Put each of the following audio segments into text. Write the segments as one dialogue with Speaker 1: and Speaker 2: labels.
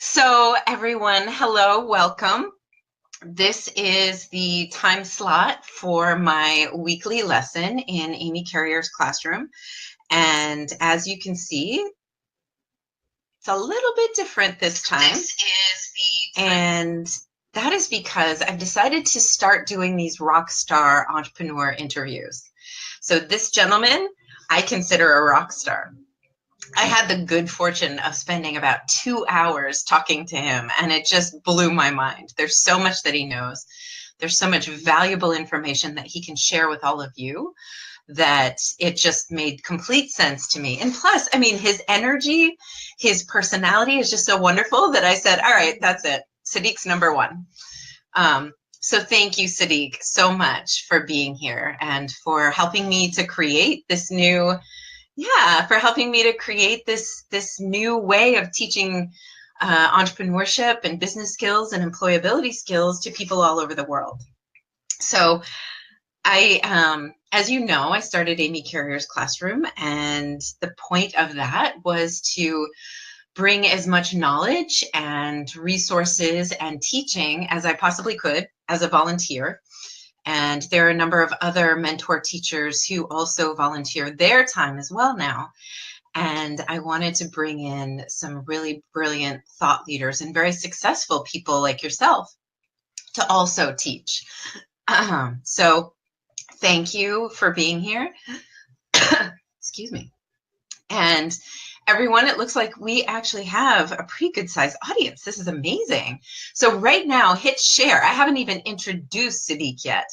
Speaker 1: So everyone, hello, welcome. This is the time slot for my weekly lesson in Amy Carrier's classroom. And as you can see, it's a little bit different this time. And that is because I've decided to start doing these Rockstar entrepreneur interviews. So this gentleman, I consider a rock star. I had the good fortune of spending about 2 hours talking to him, and it just blew my mind. There's so much that he knows. There's so much valuable information that he can share with all of you that it just made complete sense to me. And plus, I mean, his energy, his personality is just so wonderful that I said, all right, that's it. Siddique's number one. So thank you, Siddique, so much for being here and for helping me to create this new for helping me to create this new way of teaching entrepreneurship and business skills and employability skills to people all over the world. So as you know, I started Amy Carrier's classroom, and the point of that was to bring as much knowledge and resources and teaching as I possibly could as a volunteer. And there are a number of other mentor teachers who also volunteer their time as well now. And I wanted to bring in some really brilliant thought leaders and very successful people like yourself to also teach. So thank you for being here. Excuse me. And everyone, it looks like we actually have a pretty good sized audience. This is amazing. So right now, hit share. I haven't even introduced Siddique yet,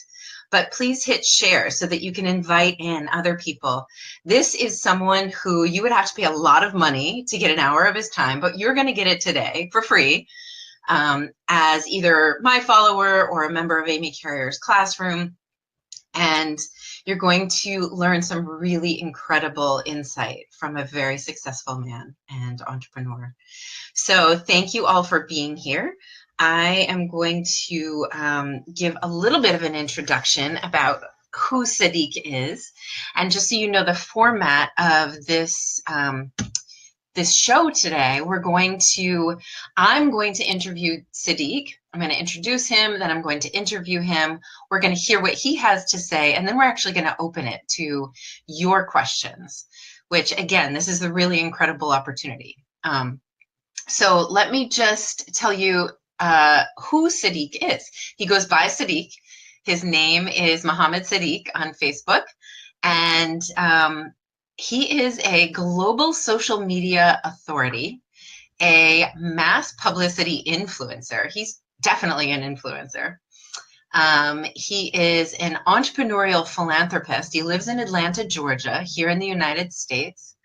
Speaker 1: but please hit share so that you can invite in other people. This is someone who you would have to pay a lot of money to get an hour of his time, but you're going to get it today for free as either my follower or a member of Amy Carrier's classroom. And you're going to learn some really incredible insight from a very successful man and entrepreneur. So thank you all for being here. I am going to give a little bit of an introduction about who Siddique is. And just so you know the format of this show today, I'm going to interview Siddique. I'm going to introduce him, then I'm going to interview him. We're going to hear what he has to say, and then we're actually going to open it to your questions, which, again, this is a really incredible opportunity. So let me just tell you who Siddique is. He goes by Siddique. His name is Mohammed Siddique on Facebook, and he is a global social media authority, a mass publicity influencer. He's definitely an influencer. He is an entrepreneurial philanthropist. He lives in Atlanta, Georgia, here in the United States.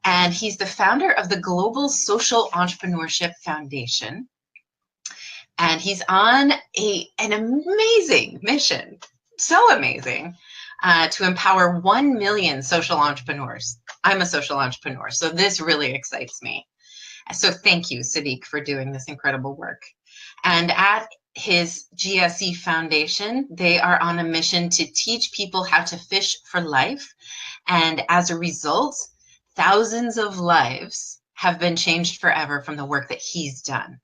Speaker 1: And he's the founder of the Global Social Entrepreneurship Foundation. And he's on an amazing mission, so amazing, to empower 1 million social entrepreneurs. I'm a social entrepreneur, so this really excites me. So thank you, Siddique, for doing this incredible work. And at his GSE Foundation, they are on a mission to teach people how to fish for life. And as a result, thousands of lives have been changed forever from the work that he's done.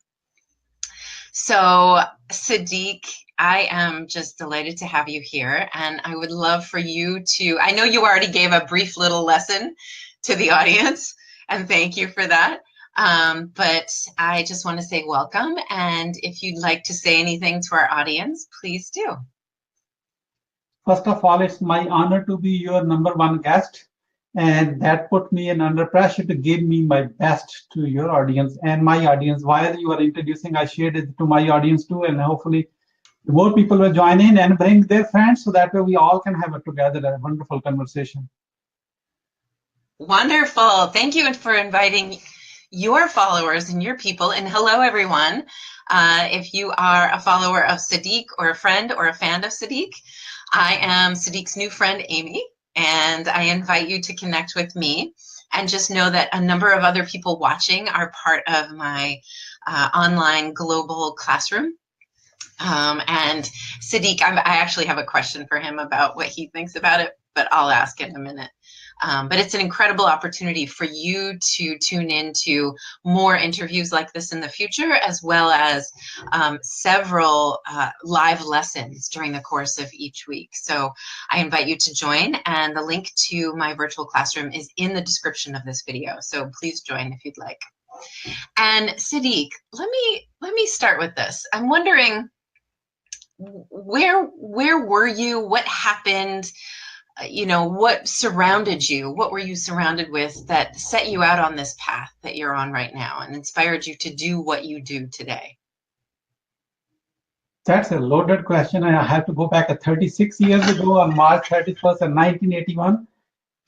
Speaker 1: So Siddique, I am just delighted to have you here, and I would love for you to, I know you already gave a brief little lesson to the audience, and thank you for that. But I just want to say welcome, and if you'd like to say anything to our audience, please do.
Speaker 2: First of all, it's my honor to be your number one guest, and that put me under pressure to give me my best to your audience and my audience. While you are introducing, I shared it to my audience too, and hopefully more people will join in and bring their friends, so that way we all can have a wonderful conversation.
Speaker 1: Wonderful. Thank you for inviting your followers and your people. And hello, everyone. If you are a follower of Siddique or a friend or a fan of Siddique, I am Siddique's new friend, Amy, and I invite you to connect with me. And just know that a number of other people watching are part of my online global classroom. And Siddique, I actually have a question for him about what he thinks about it, but I'll ask in a minute. But it's an incredible opportunity for you to tune into more interviews like this in the future, as well as several live lessons during the course of each week. So I invite you to join, and the link to my virtual classroom is in the description of this video. So please join if you'd like. And Siddique, let me start with this. I'm wondering, where were you? What happened? What surrounded you? What were you surrounded with that set you out on this path that you're on right now and inspired you to do what you do today?
Speaker 2: That's a loaded question. I have to go back 36 years ago on March 31st, 1981.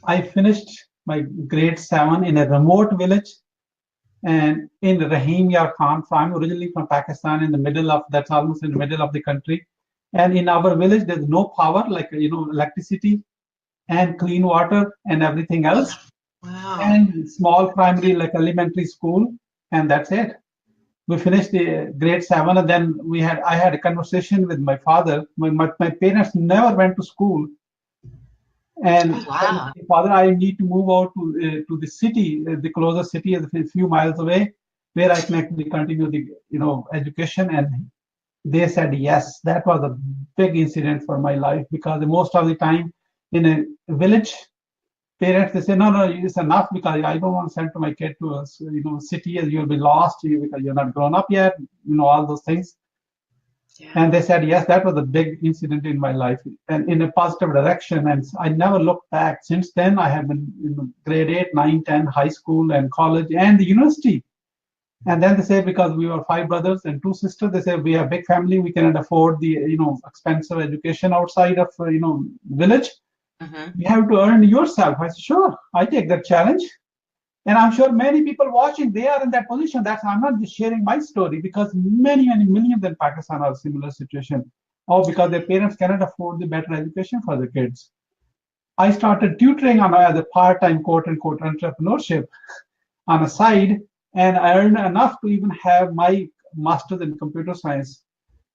Speaker 2: I finished my grade 7 in a remote village and in Rahim Yar Khan. So I'm originally from Pakistan, that's almost in the middle of the country. And in our village, there's no power, like, electricity and clean water and everything else.
Speaker 1: Wow.
Speaker 2: And small primary, like elementary school, and that's it. We finished the grade 7, and then I had a conversation with my father. My parents never went to school. And father, I need to move out to the city. The closest city is a few miles away, where I can actually continue the education. And they said yes. That was a big incident for my life, because most of the time in a village, parents, they say no, it's enough, because I don't want to send to my kid to a city, as you'll be lost because you're not grown up yet. All those things. Yeah. And they said, yes, that was a big incident in my life, and in a positive direction. And I never looked back. Since then, I have been in grade 8, 9, 10, high school and college and the university. And then they say, because we were 5 brothers and 2 sisters, they say, we have a big family, we cannot afford the, expensive education outside of, village. Mm-hmm. You have to earn yourself. I said, sure, I take that challenge. And I'm sure many people watching, they are in that position. I'm not just sharing my story, because many millions in Pakistan are in a similar situation. Or because their parents cannot afford the better education for their kids. I started tutoring on the part-time, quote-unquote, entrepreneurship on a side, and I earned enough to even have my master's in computer science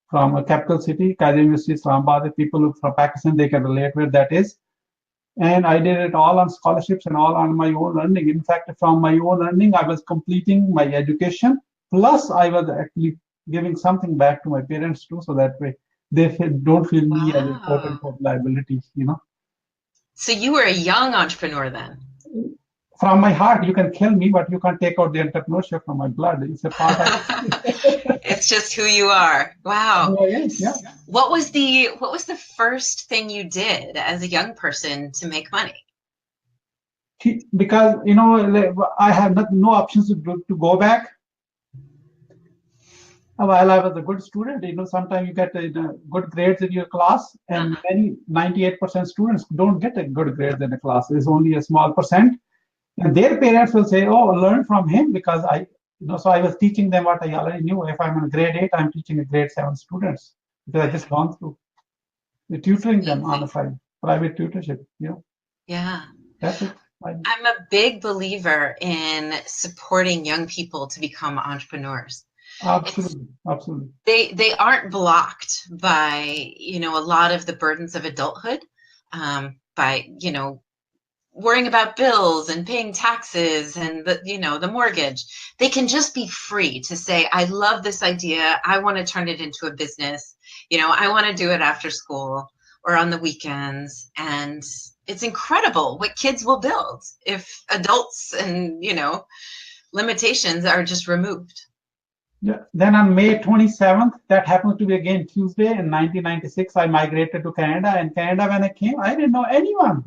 Speaker 2: from a capital city, Qaeda University, Islamabad. The people from Pakistan, they can relate where that is. And I did it all on scholarships and all on my own earning. In fact, from my own earning, I was completing my education. Plus, I was actually giving something back to my parents too, so that way they don't feel me as a quote-unquote liability,
Speaker 1: So you were a young entrepreneur then?
Speaker 2: From my heart, you can kill me, but you can't take out the entrepreneurship from my blood. It's a part of
Speaker 1: It's just who you are. Wow.
Speaker 2: Yeah.
Speaker 1: What was the first thing you did as a young person to make money?
Speaker 2: Because I have no options to go back. While I was a good student, sometimes you get good grades in your class, and many 98% students don't get a good grades in a class. It's only a small percent. And their parents will say, oh, learn from him, because so I was teaching them what I already knew. If I'm in grade 8, I'm teaching a grade 7 students, because I just gone through the tutoring them on the side, private tutorship.
Speaker 1: Yeah.
Speaker 2: That's it.
Speaker 1: I'm a big believer in supporting young people to become entrepreneurs.
Speaker 2: Absolutely.
Speaker 1: They aren't blocked by, a lot of the burdens of adulthood, by, worrying about bills and paying taxes and the mortgage. They can just be free to say, I love this idea. I want to turn it into a business. I want to do it after school or on the weekends. And it's incredible what kids will build if adults and, limitations are just removed.
Speaker 2: Yeah. Then on May 27th, that happened to be again Tuesday in 1996, I migrated to Canada. And Canada, when I came, I didn't know anyone,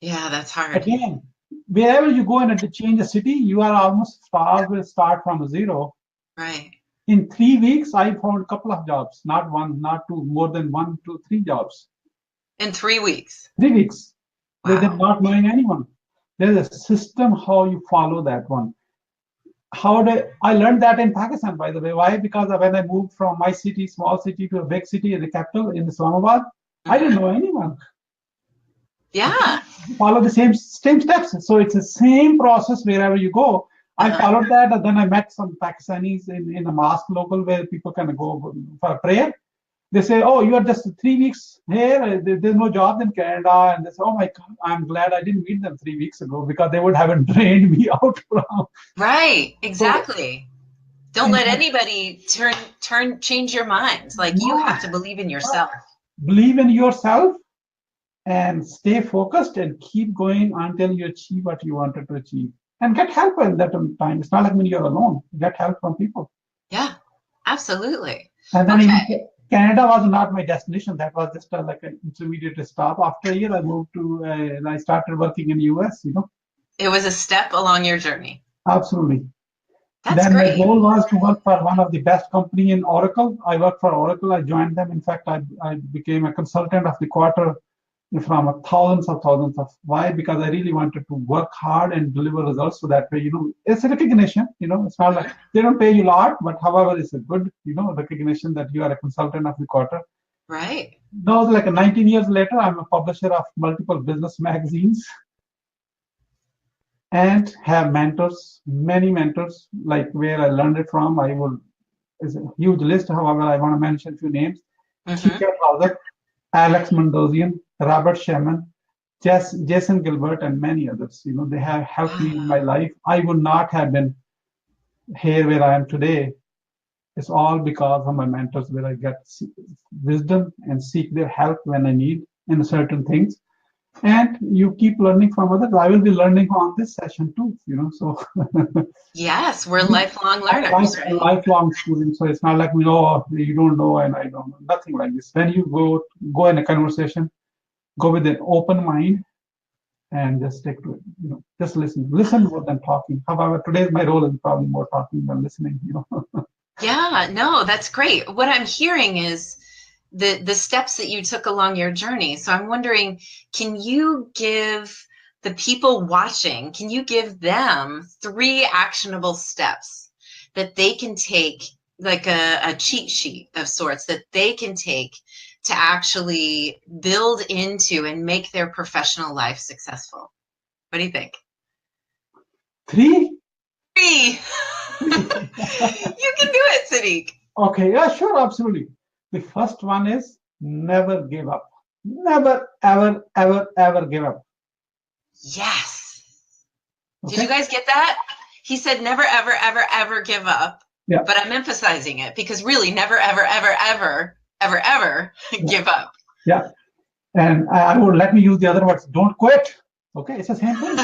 Speaker 1: Yeah, that's hard.
Speaker 2: Again, wherever you go and to change a city, you are almost always start from zero.
Speaker 1: Right.
Speaker 2: In 3 weeks, I found a couple of jobs, not one, not two, more than 1, 2, 3 jobs.
Speaker 1: In 3 weeks?
Speaker 2: 3 weeks.
Speaker 1: Wow.
Speaker 2: They did not knowing anyone. There's a system how you follow that one. I learned that in Pakistan, by the way. Why? Because when I moved from my city, small city, to a big city in the capital in Islamabad, I didn't know anyone.
Speaker 1: Yeah.
Speaker 2: Follow the same steps. So it's the same process wherever you go. I followed that, and then I met some Pakistanis in a mosque local where people can go for a prayer. They say, oh, you are just 3 weeks here. There's no jobs in Canada. And they say, oh my God, I'm glad I didn't meet them 3 weeks ago because they would have drained me out from.
Speaker 1: Right,
Speaker 2: So,
Speaker 1: exactly. Don't
Speaker 2: in
Speaker 1: let
Speaker 2: fact,
Speaker 1: anybody change your minds. Like you
Speaker 2: no,
Speaker 1: have to believe in yourself.
Speaker 2: believe in yourself and stay focused and keep going until you achieve what you wanted to achieve. And get help in that time. It's not like when you're alone. Get help from people.
Speaker 1: Yeah, absolutely.
Speaker 2: And then
Speaker 1: Okay.
Speaker 2: Canada was not my destination. That was just like an intermediate stop. After a year, I moved to, and I started working in the US,
Speaker 1: It was a step along your journey.
Speaker 2: Absolutely.
Speaker 1: That's
Speaker 2: Then my
Speaker 1: great.
Speaker 2: goal was to work for one of the best company in Oracle. I worked for Oracle. I joined them. In fact, I became a consultant of the quarter from thousands of. Why? Because I really wanted to work hard and deliver results. So that way, it's a recognition. It's not like they don't pay you a lot, but however, it's a good, recognition that you are a consultant of the quarter.
Speaker 1: Right.
Speaker 2: Now, like 19 years later, I'm a publisher of multiple business magazines and have mentors, many mentors, like where I learned it from. It's a huge list. However, I want to mention a few names.
Speaker 1: Mm-hmm.
Speaker 2: Tika Razak, Alex Mandozian, Robert Shemin, Jason Gilbert, and many others. They have helped me in my
Speaker 1: Wow.
Speaker 2: life. I would not have been here where I am today. It's all because of my mentors, where I get wisdom and seek their help when I need in certain things. And you keep learning from others. I will be learning on this session too. So
Speaker 1: Yes, we're lifelong
Speaker 2: life,
Speaker 1: learners, right?
Speaker 2: lifelong student. So it's not like we know you don't know and I don't know. Nothing like this. When you go in a conversation, go with an open mind and just stick to it. Just listen. Listen more than talking. However, today my role is probably more talking than listening.
Speaker 1: Yeah, no, that's great. What I'm hearing is the steps that you took along your journey. So I'm wondering, can you give the people watching, can you give them 3 actionable steps that they can take, like a cheat sheet of sorts that they can take to actually build into and make their professional life successful? What do you think?
Speaker 2: 3.
Speaker 1: 3. You can do it, Siddique.
Speaker 2: Okay, yeah, sure, absolutely. The first one is never give up. Never, ever, ever, ever give up.
Speaker 1: Yes. Did you
Speaker 2: Okay?
Speaker 1: guys get that? He said never, ever, ever, ever give up.
Speaker 2: Yeah.
Speaker 1: But I'm emphasizing it because really never, ever, ever, ever, ever, ever give up.
Speaker 2: Yeah. And I would let me use the other words. Don't quit. Okay, it's the same thing.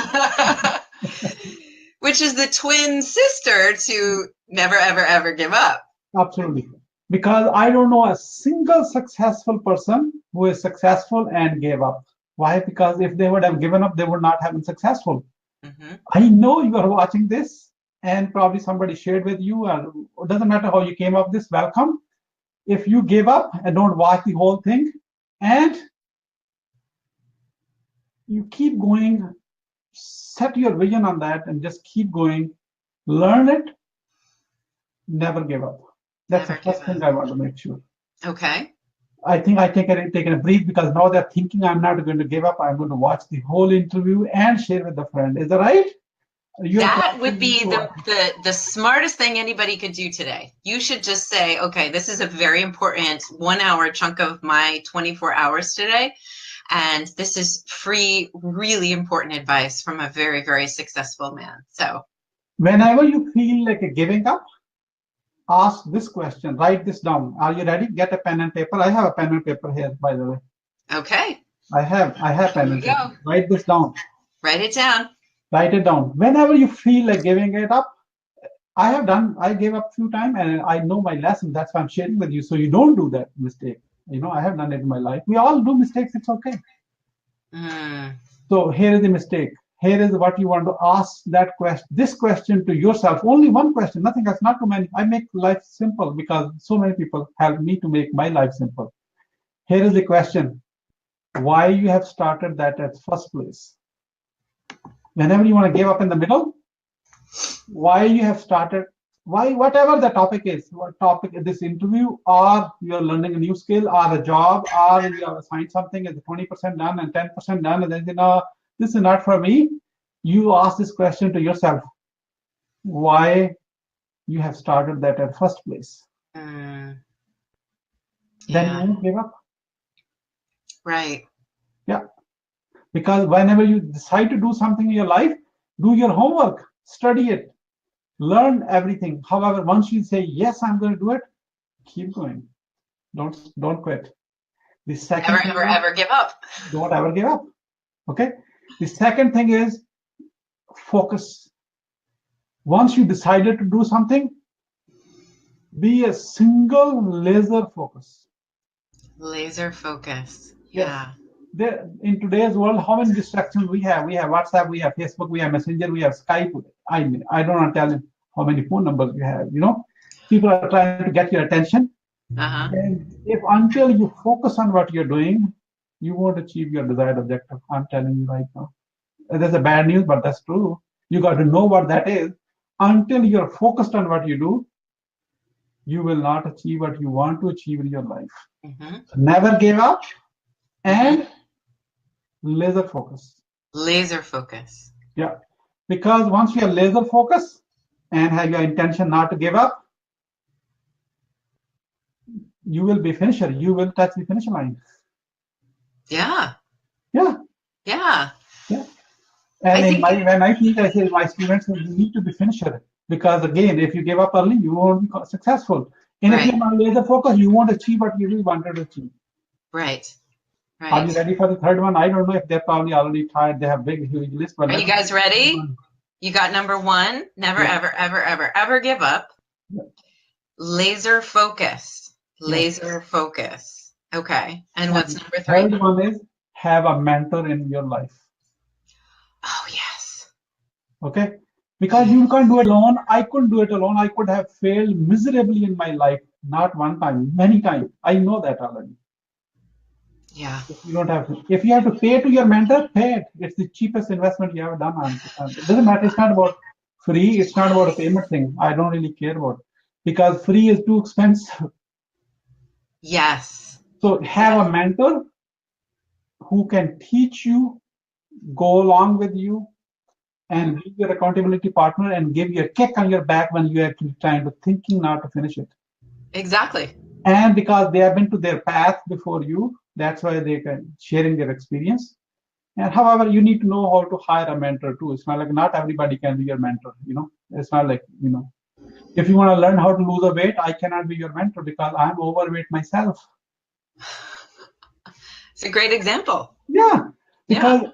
Speaker 1: Which is the twin sister to never, ever, ever give up.
Speaker 2: Absolutely. Because I don't know a single successful person who is successful and gave up. Why? Because if they would have given up, they would not have been successful.
Speaker 1: Mm-hmm.
Speaker 2: I know you are watching this and probably somebody shared with you, and it doesn't matter how you came up with this, welcome. If you give up and don't watch the whole thing and you keep going, set your vision on that and just keep going, learn it, never give up. That's
Speaker 1: Never
Speaker 2: the
Speaker 1: give
Speaker 2: first thing
Speaker 1: up.
Speaker 2: I want to make sure.
Speaker 1: Okay.
Speaker 2: I think I taken a breathe because now they're thinking I'm not going to give up. I'm going to watch the whole interview and share with the friend. Is that right?
Speaker 1: That would be the smartest thing anybody could do today. You should just say, okay, this is a very important 1 hour chunk of my 24 hours today. And this is free, really important advice from a very, very successful man. So
Speaker 2: Whenever you feel like a giving up, ask this question. Write this down. Are you ready? Get a pen and paper. I have a pen and paper here, by the way.
Speaker 1: okay,
Speaker 2: I have pen
Speaker 1: here we
Speaker 2: and paper.
Speaker 1: go.
Speaker 2: Write this down.
Speaker 1: Write it down.
Speaker 2: Write it down. Whenever you feel like giving it up, I gave up a few times and I know my lesson. That's why I'm sharing with you. So you don't do that mistake. I have done it in my life. We all do mistakes. It's okay. So here is the mistake. Here is what you want to ask this question to yourself. Only one question, nothing else, not too many. I make life simple because so many people help me to make my life simple. Here is the question. Why you have started that at first place? Whenever you want to give up in the middle, why you have started, whatever the topic is, what topic is this interview, or you're learning a new skill, or a job, or you have assigned something, is 20% done and 10% done, and then this is not for me. You ask this question to yourself. Why you have started that at first place? then you
Speaker 1: Yeah.
Speaker 2: won't give up.
Speaker 1: Right.
Speaker 2: Yeah. Because whenever you decide to do something in your life, do your homework, study it, learn everything. However, once you say, yes, I'm going to do it, keep going. Don't quit. The second
Speaker 1: Never,
Speaker 2: thing
Speaker 1: ever,
Speaker 2: is,
Speaker 1: ever give up.
Speaker 2: don't ever give up. Okay. The second thing is focus. Once you decided to do something, be a single laser focus.
Speaker 1: Laser focus.
Speaker 2: Yes.
Speaker 1: Yeah.
Speaker 2: In today's world, how many distractions we have? We have WhatsApp, we have Facebook, we have Messenger, we have Skype. I don't want to tell you how many phone numbers you have. People are trying to get your attention.
Speaker 1: Uh-huh.
Speaker 2: And if until you focus on what you're doing, you won't achieve your desired objective. I'm telling you right now. There's a bad news, but that's true. You got to know what that is. Until you're focused on what you do, you will not achieve what you want to achieve in your life.
Speaker 1: Mm-hmm.
Speaker 2: Never give up and laser focus.
Speaker 1: Laser focus.
Speaker 2: Yeah. Because once you are laser focused and have your intention not to give up, you will be finisher. You will touch the finish line.
Speaker 1: Yeah.
Speaker 2: Yeah.
Speaker 1: Yeah.
Speaker 2: Yeah. And when I teach, I say my students, you need to be finisher. Because again, if you give up early, you won't be successful. And if you're not laser focused, you won't achieve what you really wanted to achieve.
Speaker 1: Right. Right.
Speaker 2: Are you ready for the third one? I don't know if they're probably already tired. They have big, huge list. But
Speaker 1: are you guys ready? You got number one. Never, ever, ever, ever, ever give up.
Speaker 2: Yeah.
Speaker 1: Laser focus. Laser focus. Okay. And what's number three?
Speaker 2: Third one is have a mentor in your life.
Speaker 1: Oh, yes.
Speaker 2: Okay. Because you can't do it alone. I couldn't do it alone. I could have failed miserably in my life. Not one time, many times. I know that already.
Speaker 1: Yeah.
Speaker 2: You don't have to. If you have to pay to your mentor, pay it. It's the cheapest investment you ever done. It doesn't matter. It's not about free. It's not about a payment thing. I don't really care about it because free is too expensive.
Speaker 1: Yes.
Speaker 2: So have a mentor who can teach you, go along with you, and be your accountability partner and give you a kick on your back when you're actually trying to thinking not to finish it.
Speaker 1: Exactly.
Speaker 2: And because they have been to their path before you, that's why they can sharing their experience. And however, you need to know how to hire a mentor too. It's not like not everybody can be your mentor. It's not like if you want to learn how to lose a weight, I cannot be your mentor because I'm overweight myself.
Speaker 1: It's a great example.
Speaker 2: Yeah. Because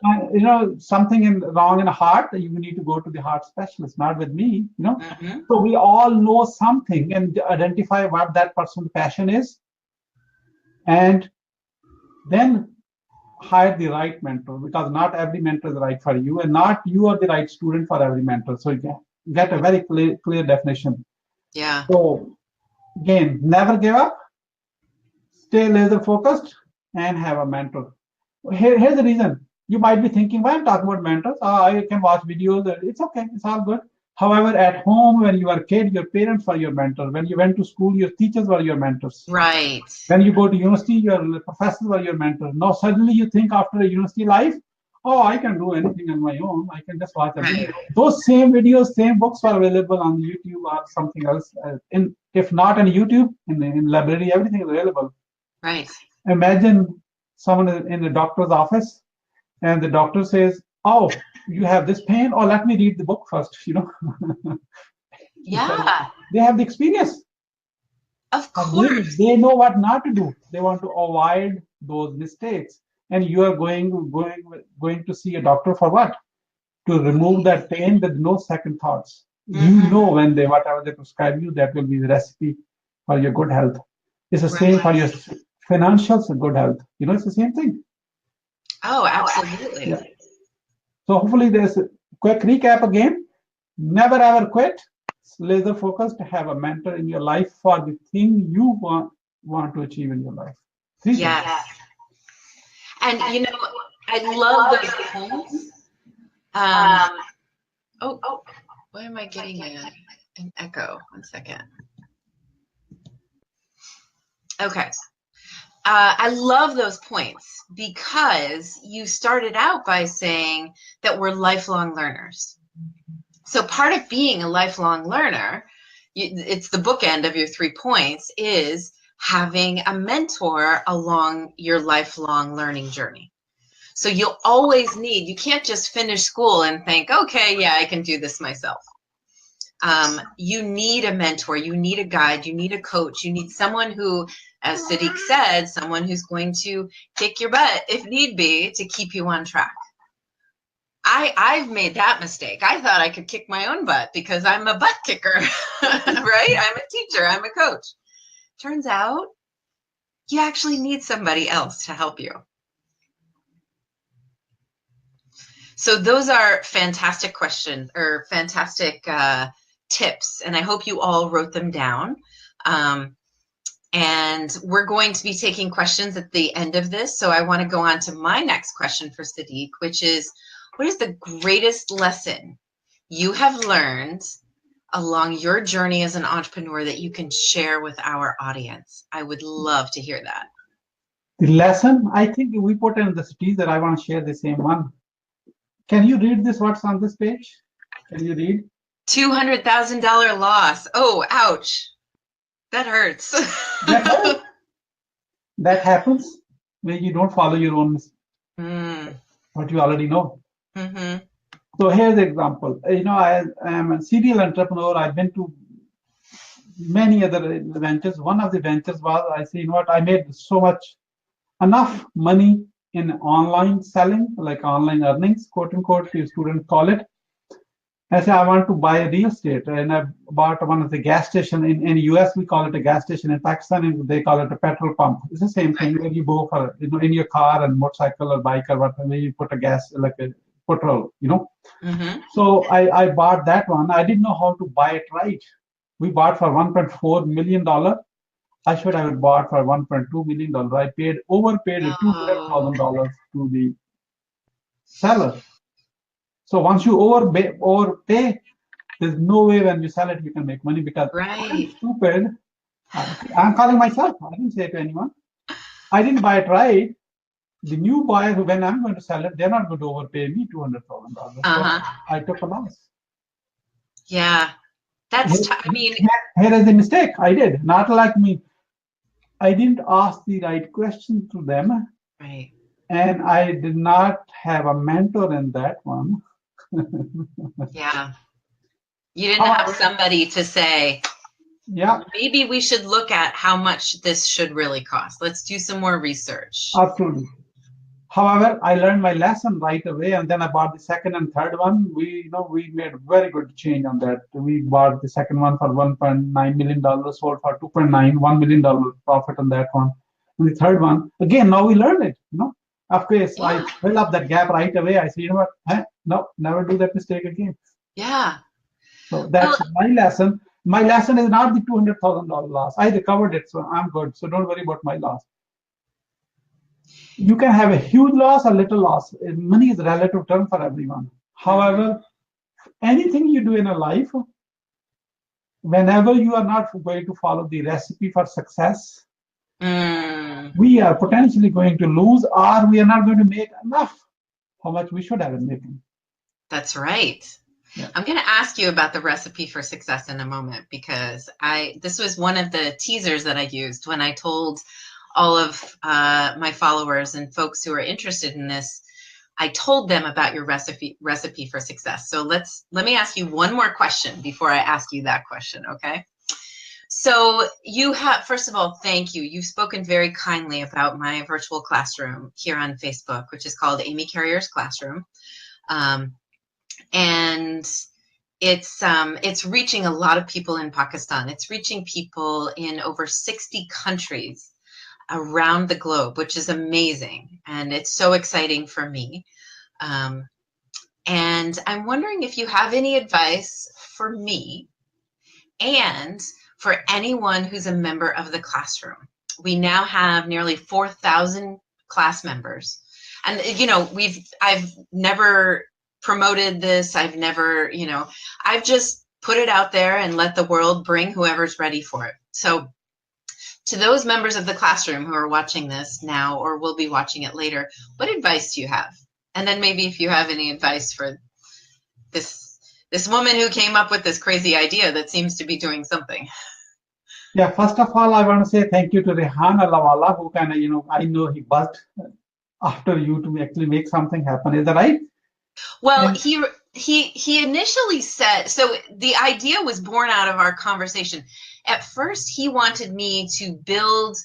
Speaker 2: something wrong in the heart, you need to go to the heart specialist, not with me. So we all know something and identify what that person's passion is, and then hire the right mentor, because not every mentor is right for you, and not you are the right student for every mentor. So you get a very clear definition.
Speaker 1: Yeah.
Speaker 2: So again, never give up, stay laser focused, and have a mentor. Here's the reason. You might be thinking, why I'm talking about mentors? I can watch videos. It's okay. It's all good. However, at home, when you were a kid, your parents were your mentors. When you went to school, your teachers were your mentors.
Speaker 1: Right.
Speaker 2: When you go to university, your professors were your mentors. Now, suddenly you think after a university life, I can do anything on my own. I can just watch a video. Those same videos, same books are available on YouTube or something else. If not on YouTube, in library, everything is available.
Speaker 1: Right.
Speaker 2: Imagine someone in the doctor's office and the doctor says, you have this pain? Let me read the book first,
Speaker 1: Yeah.
Speaker 2: They have the experience.
Speaker 1: Of course.
Speaker 2: They know what not to do. They want to avoid those mistakes. And you are going to see a doctor for what? To remove that pain with no second thoughts. You know when whatever they prescribe you, that will be the recipe for your good health. It's the same for your financials and good health. It's the same thing.
Speaker 1: Oh, absolutely.
Speaker 2: Yeah. So hopefully there's a quick recap again. Never ever quit. Laser focused. Have a mentor in your life for the thing you want to achieve in your life.
Speaker 1: Yes. And I love those poems. Why am I getting an echo? 1 second. Okay. I love those points because you started out by saying that we're lifelong learners. So part of being a lifelong learner, it's the bookend of your 3 points, is having a mentor along your lifelong learning journey. So you'll always need, you can't just finish school and think, okay, yeah, I can do this myself. You need a mentor, you need a guide, you need a coach, you need someone who, as Siddique said, someone who's going to kick your butt if need be to keep you on track. I've made that mistake. I thought I could kick my own butt because I'm a butt kicker, right? I'm a teacher, I'm a coach. Turns out you actually need somebody else to help you. So those are fantastic questions or fantastic tips, and I hope you all wrote them down. And we're going to be taking questions at the end of this. So I want to go on to my next question for Siddique, which is, what is the greatest lesson you have learned along your journey as an entrepreneur that you can share with our audience? I would love to hear that.
Speaker 2: The lesson, I think we put in the teaser. I want to share the same one. Can you read this? What's on this page? Can you read?
Speaker 1: $200,000 loss. Oh, ouch. That hurts.
Speaker 2: That hurts. That happens when you don't follow your own, what you already know.
Speaker 1: Mm-hmm.
Speaker 2: So here's the example. I am a serial entrepreneur. I've been to many other ventures. One of the ventures was, I say, I made so much, enough money in online selling, like online earnings, quote unquote, you students call it. I said, I want to buy a real estate. And I bought one of the gas station in US, we call it a gas station. In Pakistan, they call it a petrol pump. It's the same thing where you go for, in your car and motorcycle or bike or whatever, you put a gas, like a petrol,
Speaker 1: Mm-hmm.
Speaker 2: So I bought that one. I didn't know how to buy it right. We bought for $1.4 million. I should have bought for $1.2 million. I overpaid $200,000 to the seller. So once you overpay, there's no way when you sell it you can make money, because I'm stupid. I'm calling myself. I didn't say it to anyone. I didn't buy it right. The new buyer, when I'm going to sell it, they're not going to overpay me $200,000. So I took a loss.
Speaker 1: Yeah, that's. I mean,
Speaker 2: here is the mistake I did. Not like me. I didn't ask the right question to them.
Speaker 1: Right.
Speaker 2: And I did not have a mentor in that one.
Speaker 1: Yeah. You didn't have somebody to say,
Speaker 2: yeah,
Speaker 1: maybe we should look at how much this should really cost. Let's do some more research.
Speaker 2: Absolutely. However, I learned my lesson right away, and then I bought the second and third one. We made very good change on that. We bought the second one for $1.9 million, sold for $2.9 million profit on that one. And the third one, again, now we learned it. Of course, I fill up that gap right away. I say, what? No, never do that mistake again.
Speaker 1: Yeah.
Speaker 2: So that's my lesson. My lesson is not the $200,000 loss. I recovered it, so I'm good. So don't worry about my loss. You can have a huge loss or little loss. Money is a relative term for everyone. However, anything you do in a life, whenever you are not going to follow the recipe for success, we are potentially going to lose, or we are not going to make enough how much we should have been making.
Speaker 1: That's right. Yeah. I'm going to ask you about the recipe for success in a moment, because this was one of the teasers that I used when I told all of my followers and folks who are interested in this. I told them about your recipe for success. So let me ask you one more question before I ask you that question, okay? So you have, first of all, thank you. You've spoken very kindly about my virtual classroom here on Facebook, which is called Amy Carrier's Classroom. And it's reaching a lot of people in Pakistan. It's reaching people in over 60 countries around the globe, which is amazing. And it's so exciting for me. And I'm wondering if you have any advice for me and for anyone who's a member of the classroom. We now have nearly 4,000 class members. And, I've never promoted this. I've never, I've just put it out there and let the world bring whoever's ready for it. So to those members of the classroom who are watching this now or will be watching it later, what advice do you have? And then maybe if you have any advice for this woman who came up with this crazy idea that seems to be doing something.
Speaker 2: Yeah, first of all, I want to say thank you to Rehan Alawala, who kind of, I know he buzzed after you to actually make something happen. Is that right?
Speaker 1: Well,
Speaker 2: And
Speaker 1: he initially said, so the idea was born out of our conversation. At first, he wanted me to build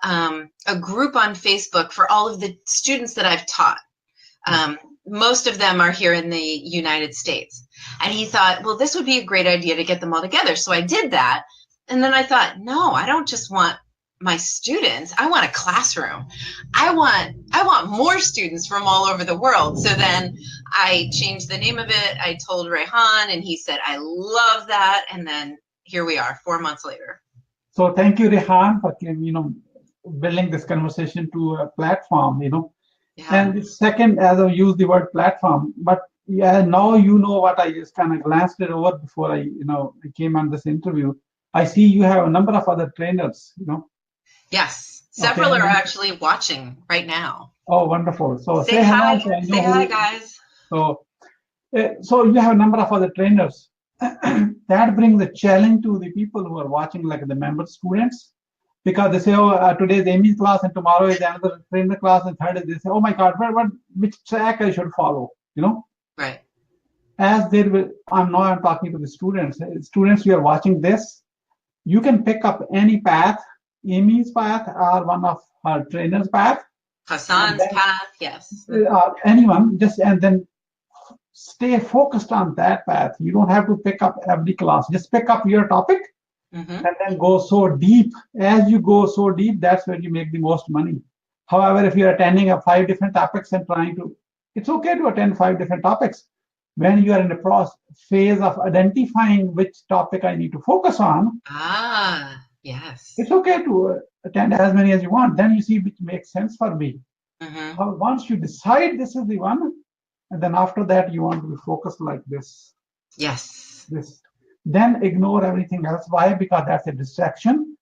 Speaker 1: a group on Facebook for all of the students that I've taught. Um, Most of them are here in the United States. And he thought, well, this would be a great idea to get them all together. So I did that. And then I thought, no, I don't just want my students. I want a classroom. I want more students from all over the world. So then I changed the name of it. I told Rehan and he said, I love that. And then here we are 4 months later.
Speaker 2: so thank you, Rehan, for, building this conversation to a platform.
Speaker 1: Yeah.
Speaker 2: And the second, as I use the word platform, but yeah, now you know what I just kind of glanced it over before I came on this interview. I see you have a number of other trainers.
Speaker 1: Yes.
Speaker 2: Okay.
Speaker 1: Several are actually watching right now.
Speaker 2: Oh, wonderful. So
Speaker 1: Say
Speaker 2: say
Speaker 1: hi.
Speaker 2: hello. So I
Speaker 1: Say
Speaker 2: know
Speaker 1: hi,
Speaker 2: who.
Speaker 1: guys.
Speaker 2: So, so you have a number of other trainers. That brings a challenge to the people who are watching, like the member students, because they say, oh, today is Amy's class and tomorrow is another trainer class and third is they say, oh my God, which track I should follow.
Speaker 1: Right.
Speaker 2: As they will, I'm talking to the students. Students, you are watching this. You can pick up any path, Amy's path or one of her trainer's path, and
Speaker 1: Hassan's
Speaker 2: then
Speaker 1: path. Yes. Mm-hmm.
Speaker 2: anyone just and then stay focused on that path. You don't have to pick up every class. Just pick up your topic
Speaker 1: Mm-hmm.
Speaker 2: and then go so deep. As you go so deep, that's where you make the most money. However, if you're attending a 5 different topics and it's okay to attend 5 different topics. When you are in the phase of identifying which topic I need to focus on,
Speaker 1: Ah, yes.
Speaker 2: it's okay to attend as many as you want. Then you see which makes sense for me.
Speaker 1: Mm-hmm.
Speaker 2: Once you decide this is the one, and then after that you want to be focused like this.
Speaker 1: Yes.
Speaker 2: This. Then ignore everything else. Why? Because that's a distraction.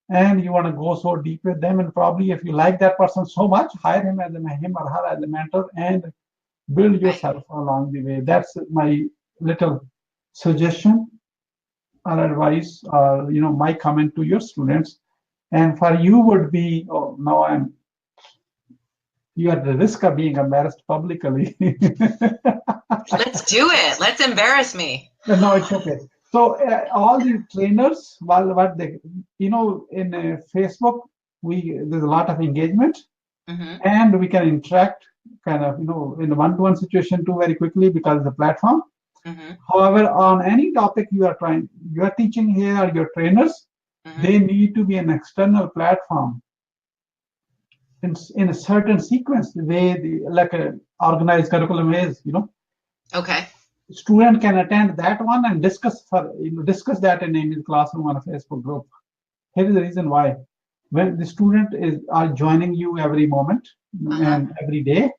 Speaker 2: And you want to go so deep with them. And probably if you like that person so much, hire him or her as a mentor and build
Speaker 1: Right.
Speaker 2: yourself along the way. That's my little suggestion or advice or my comment to your students. And for you would be, oh, now you are at the risk of being embarrassed publicly.
Speaker 1: Let's do it. Let's embarrass me.
Speaker 2: No, it's okay. So all the trainers, while what they, in Facebook, there's a lot of engagement,
Speaker 1: Mm-hmm.
Speaker 2: and we can interact kind of, in a one-to-one situation too very quickly because of the platform.
Speaker 1: Mm-hmm.
Speaker 2: However, on any topic you are teaching here or your trainers,
Speaker 1: Mm-hmm.
Speaker 2: they need to be an external platform in a certain sequence, the way like a organized curriculum is.
Speaker 1: Okay.
Speaker 2: Student can attend that one and discuss that in a classroom on a Facebook group. Here is the reason why. When the student are joining you every moment
Speaker 1: Uh-huh.
Speaker 2: and every day,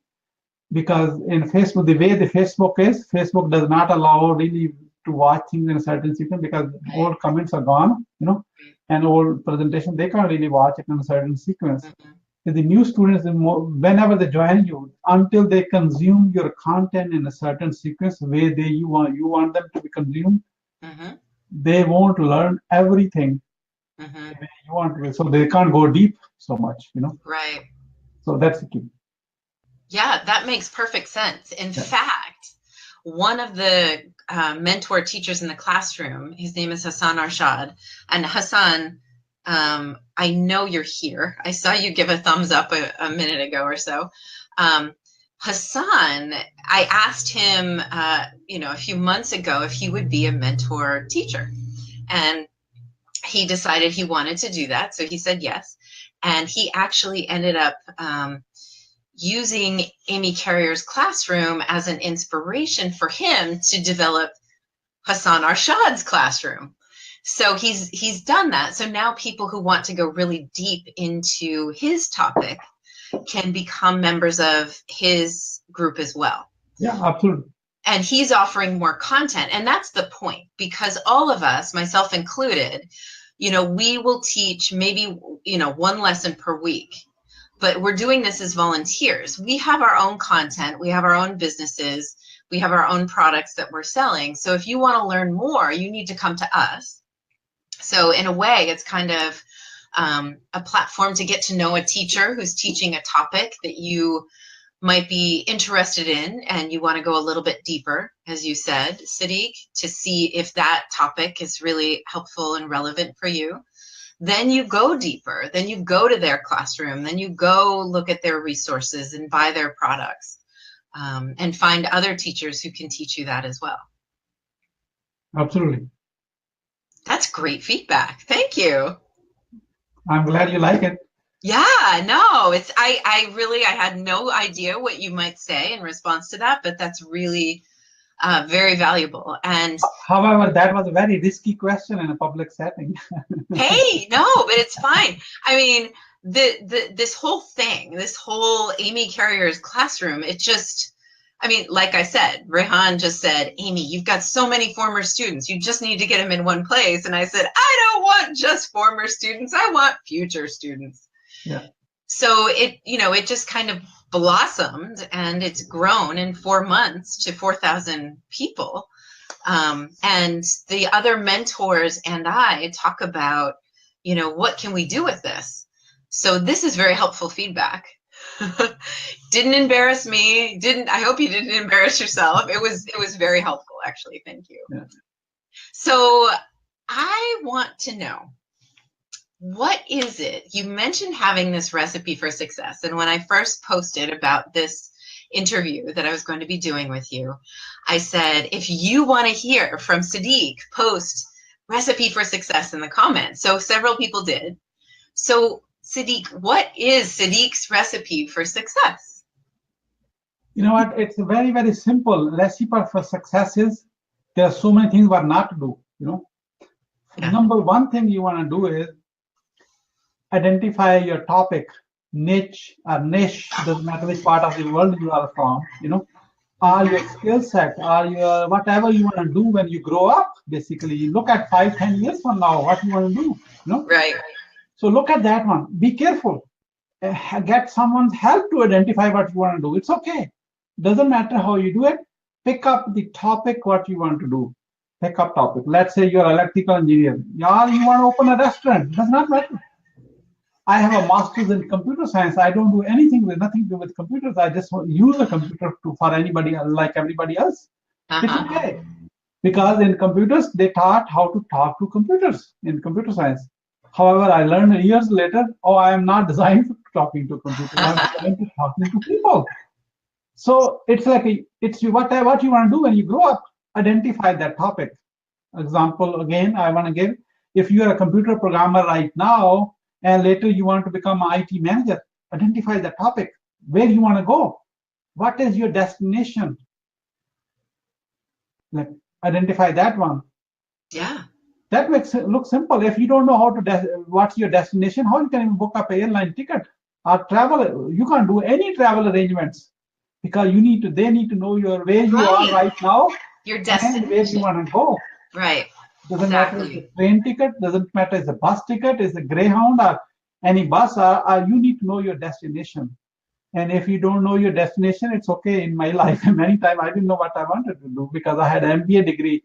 Speaker 2: because in Facebook, the way the Facebook does not allow really to watch things in a certain sequence because
Speaker 1: Right.
Speaker 2: all comments are gone, and all presentation they can't really watch it in a certain sequence.
Speaker 1: Mm-hmm.
Speaker 2: The new students, whenever they join you, until they consume your content in a certain sequence, way you want them to be consumed,
Speaker 1: Mm-hmm.
Speaker 2: they won't learn everything
Speaker 1: Mm-hmm.
Speaker 2: the way you want to. So they can't go deep so much.
Speaker 1: Right.
Speaker 2: So that's the key.
Speaker 1: Yeah, that makes perfect sense. In
Speaker 2: Yeah.
Speaker 1: fact, one of the mentor teachers in the classroom, his name is Hassan Arshad. And Hassan, I know you're here. I saw you give a thumbs up a minute ago or so. Hassan, I asked him, a few months ago if he would be a mentor teacher. And he decided he wanted to do that. So he said yes. And he actually ended up using Amy Carrier's classroom as an inspiration for him to develop Hassan Arshad's classroom. So he's done that. So now people who want to go really deep into his topic can become members of his group as well.
Speaker 2: Yeah, absolutely.
Speaker 1: And he's offering more content. And that's the point, because all of us, myself included, we will teach maybe, one lesson per week. But we're doing this as volunteers. We have our own content. We have our own businesses. We have our own products that we're selling. So if you want to learn more, you need to come to us. So in a way, it's kind of a platform to get to know a teacher who's teaching a topic that you might be interested in, and you want to go a little bit deeper, as you said, Siddique, to see if that topic is really helpful and relevant for you. Then you go deeper. Then you go to their classroom. Then you go look at their resources and buy their products, and find other teachers who can teach you that as well.
Speaker 2: Absolutely.
Speaker 1: That's great feedback. Thank you.
Speaker 2: I'm glad you like it.
Speaker 1: Yeah, no, it's I had no idea what you might say in response to that, but that's really very valuable. And
Speaker 2: However, that was a very risky question in a public setting.
Speaker 1: hey, no, but it's fine. I mean, this whole thing, this whole Amy Carrier's classroom, it just, I mean, like I said, Rehan just said, Amy, you've got so many former students. You just need to get them in one place. And I said, I don't want just former students. I want future students.
Speaker 2: Yeah.
Speaker 1: So it just kind of blossomed, and it's grown in 4 months to 4,000 people. And the other mentors and I talk about, what can we do with this? So this is very helpful feedback. Didn't embarrass me. I hope you didn't embarrass yourself. It was very helpful, actually. Thank you.
Speaker 2: Yeah.
Speaker 1: So I want to know, what is it? You mentioned having this recipe for success. And when I first posted about this interview that I was going to be doing with you, I said, if you want to hear from Siddique, post recipe for success in the comments. So several people did. So Siddique, what is Siddique's recipe for success?
Speaker 2: You know what? It's very, very simple. Recipe for success is there are so many things what not to do.
Speaker 1: Yeah.
Speaker 2: Number one thing you want to do is identify your topic, niche or niche, doesn't matter which part of the world you are from, or your skill set, or your whatever you want to do when you grow up. Basically, you look at 5, 10 years from now, what you want to do,
Speaker 1: Right.
Speaker 2: So look at that one. Be careful. Get someone's help to identify what you want to do. It's okay. Doesn't matter how you do it. Pick up the topic, what you want to do. Pick up topic. Let's say you're an electrical engineer. Yeah, you want to open a restaurant. Does not matter. I have a master's in computer science. I don't do anything with nothing to do with computers. I just use a computer for anybody like everybody else. It's okay. Because in computers, they taught how to talk to computers in computer science. However, I learned years later, I am not designed for talking to computers. I'm designed for talking to people. So it's like it's what you want to do when you grow up. Identify that topic. Example again, I want to give. If you are a computer programmer right now, and later you want to become an IT manager, identify the topic, where you want to go. What is your destination? Identify that one.
Speaker 1: Yeah.
Speaker 2: That makes it look simple. If you don't know how to what's your destination, how you can even book up an airline ticket or travel? You can't do any travel arrangements because they need to know where you are right now,
Speaker 1: your destination,
Speaker 2: and where you want to go.
Speaker 1: Right.
Speaker 2: Doesn't matter if it's a train ticket, doesn't matter if it's a bus ticket, it's a Greyhound or any bus, or you need to know your destination. And if you don't know your destination, it's okay. In my life, many times I didn't know what I wanted to do because I had an MBA degree.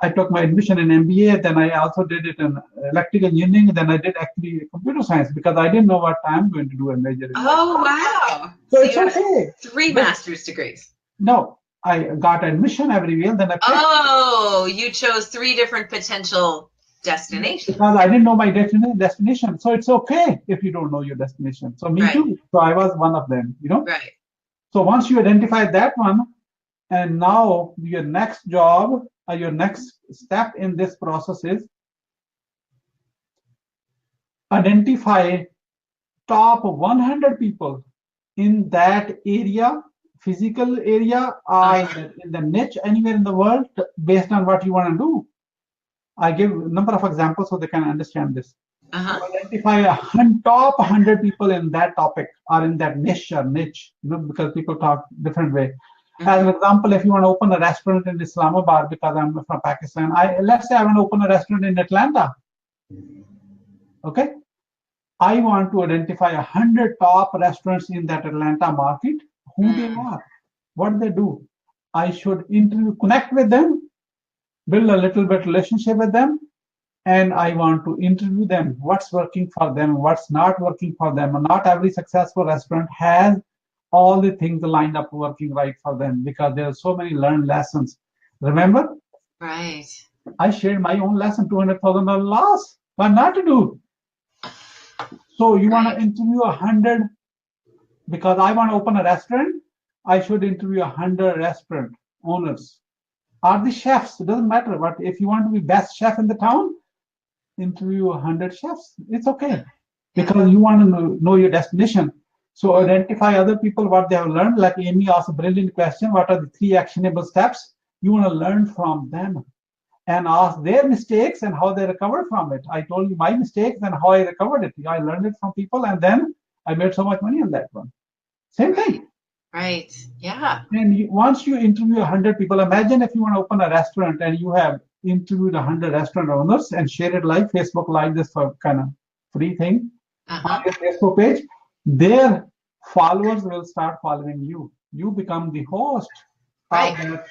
Speaker 2: I took my admission in MBA, then I also did it in electrical engineering, then I did actually computer science because I didn't know what I'm going to do and major in.
Speaker 1: Oh, wow.
Speaker 2: So it's okay.
Speaker 1: 3 master's degrees.
Speaker 2: No, I got admission everywhere, then I picked.
Speaker 1: You chose 3 different potential destinations.
Speaker 2: Because I didn't know my destination. So it's okay if you don't know your destination. So me too. So I was one of them,
Speaker 1: Right.
Speaker 2: So once you identify that one, and now your next job or your next step in this process is identify top 100 people in that area, physical area, or in the niche anywhere in the world based on what you want to do. I give a number of examples so they can understand this. Identify top 100 people in that topic or in that niche, because people talk different way. As an example, if you want to open a restaurant in Islamabad, because I'm from Pakistan, let's say I want to open a restaurant in Atlanta. Okay, I want to identify 100 top restaurants in that Atlanta market, who they are, what they do. I should connect with them, build a little bit relationship with them, and I want to interview them. What's working for them? What's not working for them? And not every successful restaurant has all the things lined up working right for them because there are so many learned lessons. Remember,
Speaker 1: Right.
Speaker 2: I shared my own lesson, $200,000 loss. What not to do? So you want to
Speaker 1: Right.
Speaker 2: interview 100 because I want to open a restaurant. I should interview 100 restaurant owners. Are the chefs? It doesn't matter. But if you want to be best chef in the town, interview 100 chefs. It's okay
Speaker 1: Yeah.
Speaker 2: because you want to know your destination. So
Speaker 1: Mhm.
Speaker 2: identify other people what they have learned. Like Amy asked a brilliant question: what are the 3 actionable steps? You want to learn from them and ask their mistakes and how they recovered from it. I told you my mistakes and how I recovered it. I learned it from people, and then I made so much money on that one. Same
Speaker 1: Right.
Speaker 2: thing.
Speaker 1: Right. Yeah.
Speaker 2: And once you interview 100 people, imagine if you want to open a restaurant and you have interviewed 100 restaurant owners and share it live, Facebook Live, this kind of free thing on
Speaker 1: Uh-huh.
Speaker 2: your Facebook page, their followers will start following you. You become the host
Speaker 1: Right.
Speaker 2: of that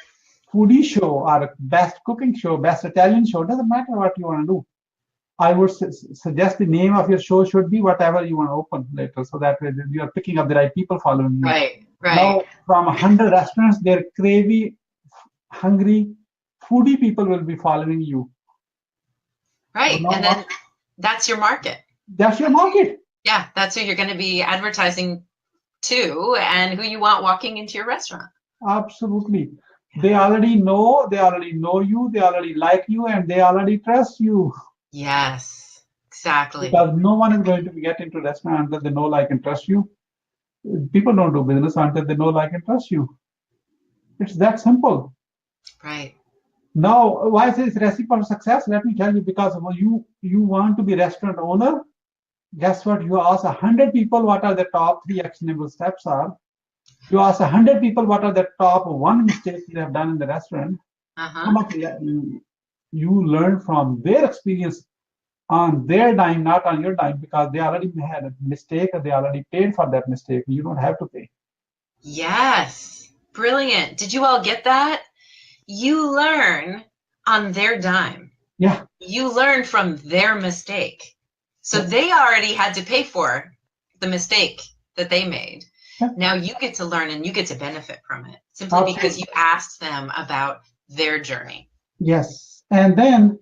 Speaker 2: foodie show or best cooking show, best Italian show. Doesn't matter what you want to do. I would suggest the name of your show should be whatever you want to open later, so that way you are picking up the right people following you.
Speaker 1: Right. Right.
Speaker 2: Now, from 100 restaurants, they're cravey, hungry, foodie people will be following you. So
Speaker 1: Right.
Speaker 2: now
Speaker 1: And then that's your market.
Speaker 2: that's your market.
Speaker 1: Yeah, that's who you're going to be advertising to and who you want walking into your restaurant.
Speaker 2: Absolutely. They already know you, they already like you, and they already trust you.
Speaker 1: Yes, exactly.
Speaker 2: Because no one is going to get into restaurant until they know, like, and trust you. People don't do business until they know, like, and trust you. It's that simple.
Speaker 1: Right.
Speaker 2: Now, why is this recipe for success? Let me tell you, because you want to be restaurant owner. Guess what? You ask 100 people what are the top 3 actionable steps are. You ask 100 people what are the top 1 mistake they have done in the restaurant.
Speaker 1: Uh-huh.
Speaker 2: Some of you learn from their experience on their dime, not on your dime, because they already had a mistake or they already paid for that mistake. You don't have to pay.
Speaker 1: Yes. Brilliant. Did you all get that? You learn on their dime.
Speaker 2: Yeah.
Speaker 1: You learn from their mistake. So
Speaker 2: Yeah.
Speaker 1: they already had to pay for the mistake that they made.
Speaker 2: Yeah.
Speaker 1: Now you get to learn and you get to benefit from it simply because you asked them about their journey.
Speaker 2: Yes. And then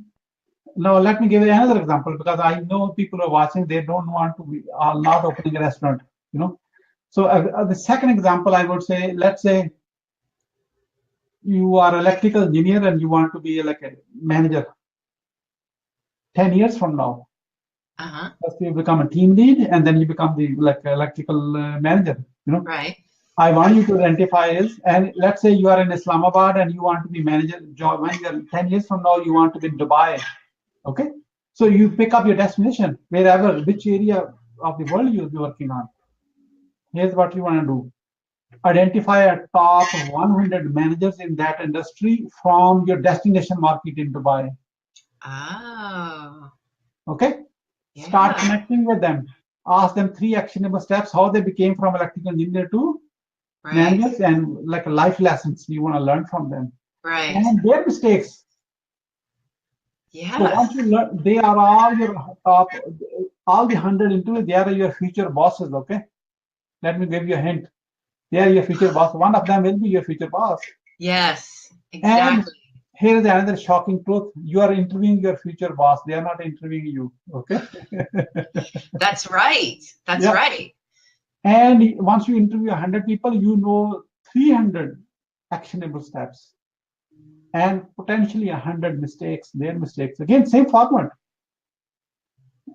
Speaker 2: now let me give you another example because I know people are watching. They don't want to be are not opening a restaurant. So the second example I would say, let's say you are an electrical engineer and you want to be like a manager 10 years from now.
Speaker 1: Uh-huh.
Speaker 2: First you become a team lead and then you become the like electrical manager.
Speaker 1: Right.
Speaker 2: I want you to identify is, and let's say you are in Islamabad and you want to be manager job when you're 10 years from now, you want to be in Dubai. Okay. So you pick up your destination wherever, which area of the world you'll be working on. Here's what you want to do. Identify a top 100 managers in that industry from your destination market in Dubai.
Speaker 1: Oh.
Speaker 2: Okay.
Speaker 1: Yeah.
Speaker 2: Start connecting with them. Ask them 3 actionable steps, how they became from electrical engineer to managers, and like life lessons you want to learn from them.
Speaker 1: Right.
Speaker 2: And their mistakes.
Speaker 1: Yeah.
Speaker 2: So once you learn, they are all your top, all the 100 into, they are your future bosses. Okay. Let me give you a hint. They are your future boss. One of them will be your future boss.
Speaker 1: Yes,
Speaker 2: And
Speaker 1: exactly.
Speaker 2: here is another shocking truth. You are interviewing your future boss. They are not interviewing you. Okay.
Speaker 1: That's right. That's
Speaker 2: Yeah.
Speaker 1: right.
Speaker 2: And once you interview 100 people, you know 300 actionable steps and potentially 100 mistakes, their mistakes. Again, same format.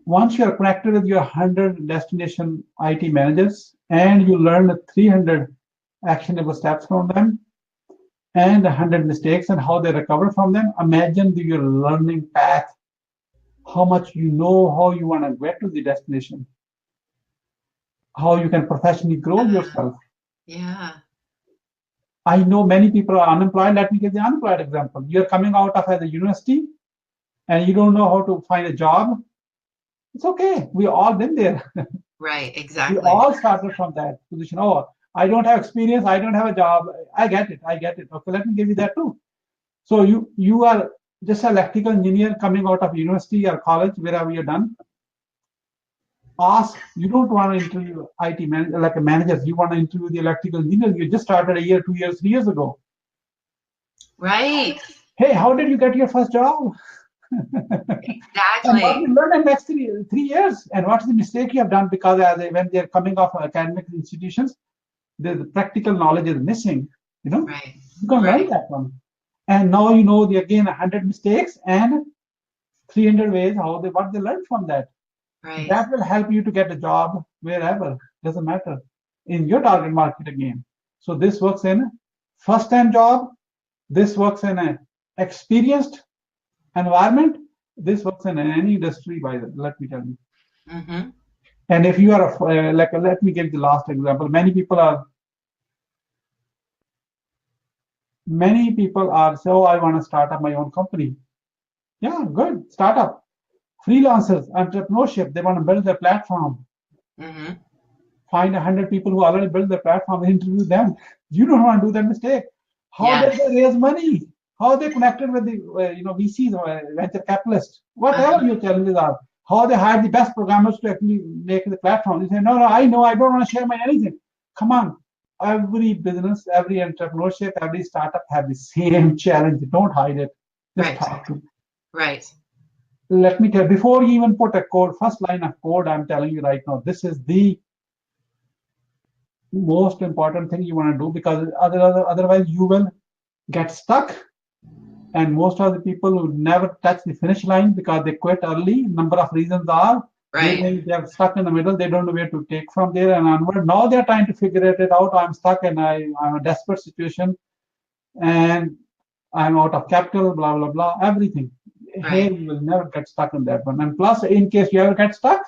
Speaker 2: Once you are connected with your 100 destination IT managers and you learn the 300 actionable steps from them and 100 mistakes and how they recover from them, imagine your learning path, how much you know, how you want to get to the destination, how you can professionally grow yourself.
Speaker 1: Yeah.
Speaker 2: I know many people are unemployed. Let me give the unemployed example. You're coming out of a university and you don't know how to find a job. It's okay. We all been there.
Speaker 1: Right,
Speaker 2: We
Speaker 1: exactly.
Speaker 2: all started from that position. Oh, I don't have experience. I don't have a job. I get it. Okay, let me give you that too. So you are just an electrical engineer coming out of university or college, wherever you're done, ask, you don't want to interview IT manager, like a manager, you want to interview the electrical engineer. You just started a year, 2 years, 3 years ago.
Speaker 1: Right.
Speaker 2: Hey, how did you get your first job? And what
Speaker 1: Exactly.
Speaker 2: you learn in the next 3 years, and what is the mistake you have done, because when they're coming off academic institutions, the practical knowledge is missing.
Speaker 1: Right.
Speaker 2: You can learn
Speaker 1: Right.
Speaker 2: that one. And now you know again 100 mistakes and 300 ways what they learned from that.
Speaker 1: Right.
Speaker 2: That will help you to get a job wherever, doesn't matter, in your target market again. So this works in first time job, this works in an experienced environment, this works in any industry, let me tell you.
Speaker 1: Mm-hmm.
Speaker 2: And if you are let me give the last example. Many people are so I want to start up my own company. Yeah, good, startup. Freelancers, entrepreneurship, they want to build their platform.
Speaker 1: Mm-hmm.
Speaker 2: Find 100 people who already built their platform, interview them. You don't want to do that mistake. How
Speaker 1: Yes.
Speaker 2: did they raise money? How they connected with the VCs or venture capitalists? Whatever
Speaker 1: Uh-huh.
Speaker 2: your challenges are. How they hired the best programmers to actually make the platform. You say, no, I know, I don't want to share my anything. Come on. Every business, every entrepreneurship, every startup have the same challenge. Don't hide it. Just
Speaker 1: Right.
Speaker 2: talk to.
Speaker 1: Right.
Speaker 2: Let me tell, before you even put a code, first line of code, I'm telling you right now, this is the most important thing you want to do, because otherwise you will get stuck. And most of the people who never touch the finish line because they quit early, number of reasons are
Speaker 1: Right.
Speaker 2: they're stuck in the middle, they don't know where to take from there and onward. Now they're trying to figure it out. I'm stuck and I'm a desperate situation and I'm out of capital, blah blah blah, everything. Here
Speaker 1: Right.
Speaker 2: you will never get stuck in that one. And plus, in case you ever get stuck,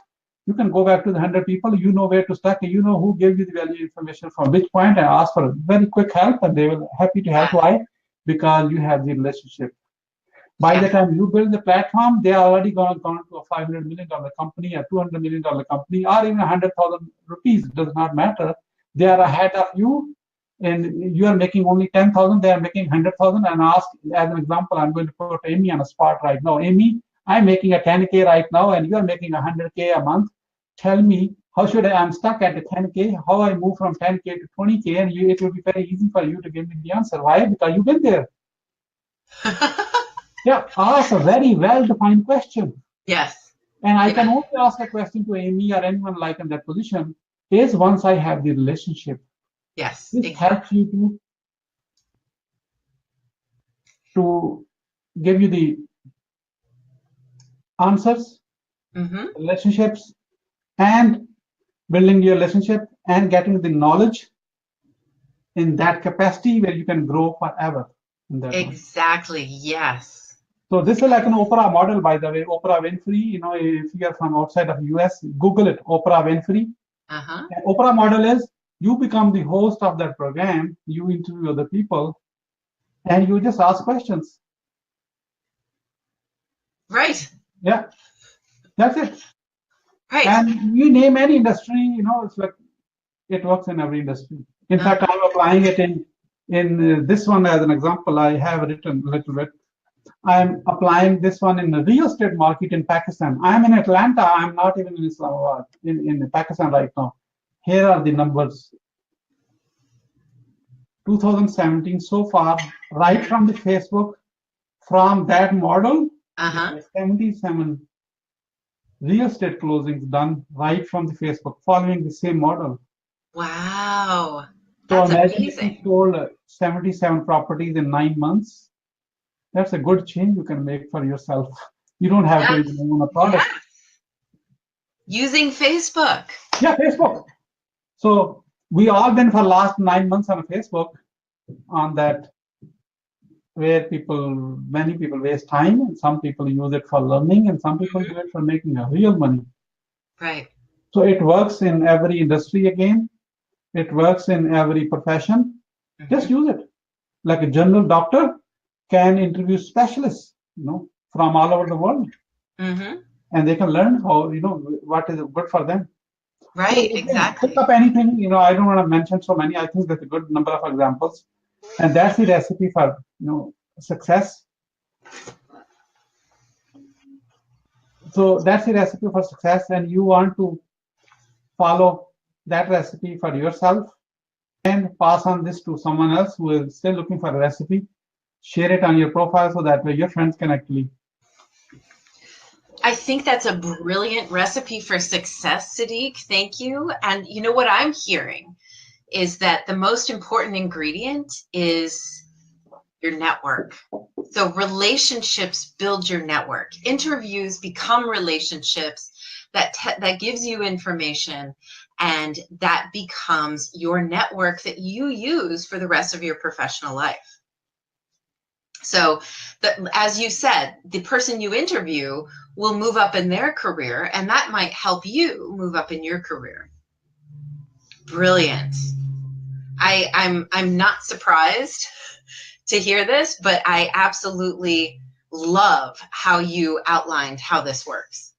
Speaker 2: you can go back to the 100 people. You know where to stuck. You know who gave you the value information from which point, and ask for very quick help, and they will happy to help.
Speaker 1: Yeah.
Speaker 2: Why? Because you have the relationship. By the
Speaker 1: Yeah.
Speaker 2: time you build the platform, they are already gone to a $500 million company, a $200 million company, or even 100,000 rupees. It does not matter. They are ahead of you, and you are making only 10,000. They are making 100,000. And ask, as an example, I'm going to put Amy on a spot right now. Amy, I'm making a 10K right now, and you are making 100K a month. Tell me, how should I'm stuck at the 10K? How I move from 10K to 20K? And it will be very easy for you to give me the answer. Why? Because you've been there. Yeah, ask a very well-defined question.
Speaker 1: Yes.
Speaker 2: And I
Speaker 1: Yeah.
Speaker 2: can only ask a question to Amy or anyone like in that position is once I have the relationship.
Speaker 1: Yes.
Speaker 2: This
Speaker 1: Exactly.
Speaker 2: helps you to give you the answers,
Speaker 1: Mm-hmm.
Speaker 2: relationships, and building your relationship and getting the knowledge in that capacity where you can grow forever in that one.
Speaker 1: Exactly. Yes.
Speaker 2: So this is like an Oprah model, by the way. Oprah Winfrey, if you are from outside of US, Google it, Oprah Winfrey.
Speaker 1: Uh-huh.
Speaker 2: And Oprah model is you become the host of that program, you interview other people, and you just ask questions.
Speaker 1: Right.
Speaker 2: Yeah, that's it.
Speaker 1: Right.
Speaker 2: And you name any industry, it's like it works in every industry. In fact, I'm applying it in this one as an example. I have written a little bit. I'm applying this one in the real estate market in Pakistan. I'm in Atlanta. I'm not even in Islamabad, in Pakistan right now. Here are the numbers. 2017 so far, right from the Facebook, from that model,
Speaker 1: Uh-huh.
Speaker 2: 77 real estate closings done right from the Facebook, following the same model.
Speaker 1: Wow.
Speaker 2: So
Speaker 1: That's
Speaker 2: imagine if you
Speaker 1: amazing.
Speaker 2: sold 77 properties in 9 months. That's a good change you can make for yourself. You don't have to even own a product.
Speaker 1: Yes. Using Facebook.
Speaker 2: Yeah, Facebook. So we all been for last 9 months on Facebook on that, where many people waste time, and some people use it for learning, and some people do it for making a real money.
Speaker 1: Right.
Speaker 2: So it works in every industry again. It works in every profession. Just use it. Like a general doctor can interview specialists, from all over the world,
Speaker 1: Mm-hmm.
Speaker 2: and they can learn how, what is good for them.
Speaker 1: Right.
Speaker 2: So again,
Speaker 1: Exactly.
Speaker 2: pick up anything. I don't want to mention so many. I think there's a good number of examples, and that's the recipe for success. So that's a recipe for success, and you want to follow that recipe for yourself and pass on this to someone else who is still looking for a recipe. Share it on your profile so that way your friends can actually.
Speaker 1: I think that's a brilliant recipe for success, Siddique. Thank you. And you know what I'm hearing is that the most important ingredient is your network. So relationships build your network. Interviews become relationships that gives you information, and that becomes your network that you use for the rest of your professional life. So, as you said, the person you interview will move up in their career, and that might help you move up in your career. Brilliant. I'm not surprised to hear this, but I absolutely love how you outlined how this works.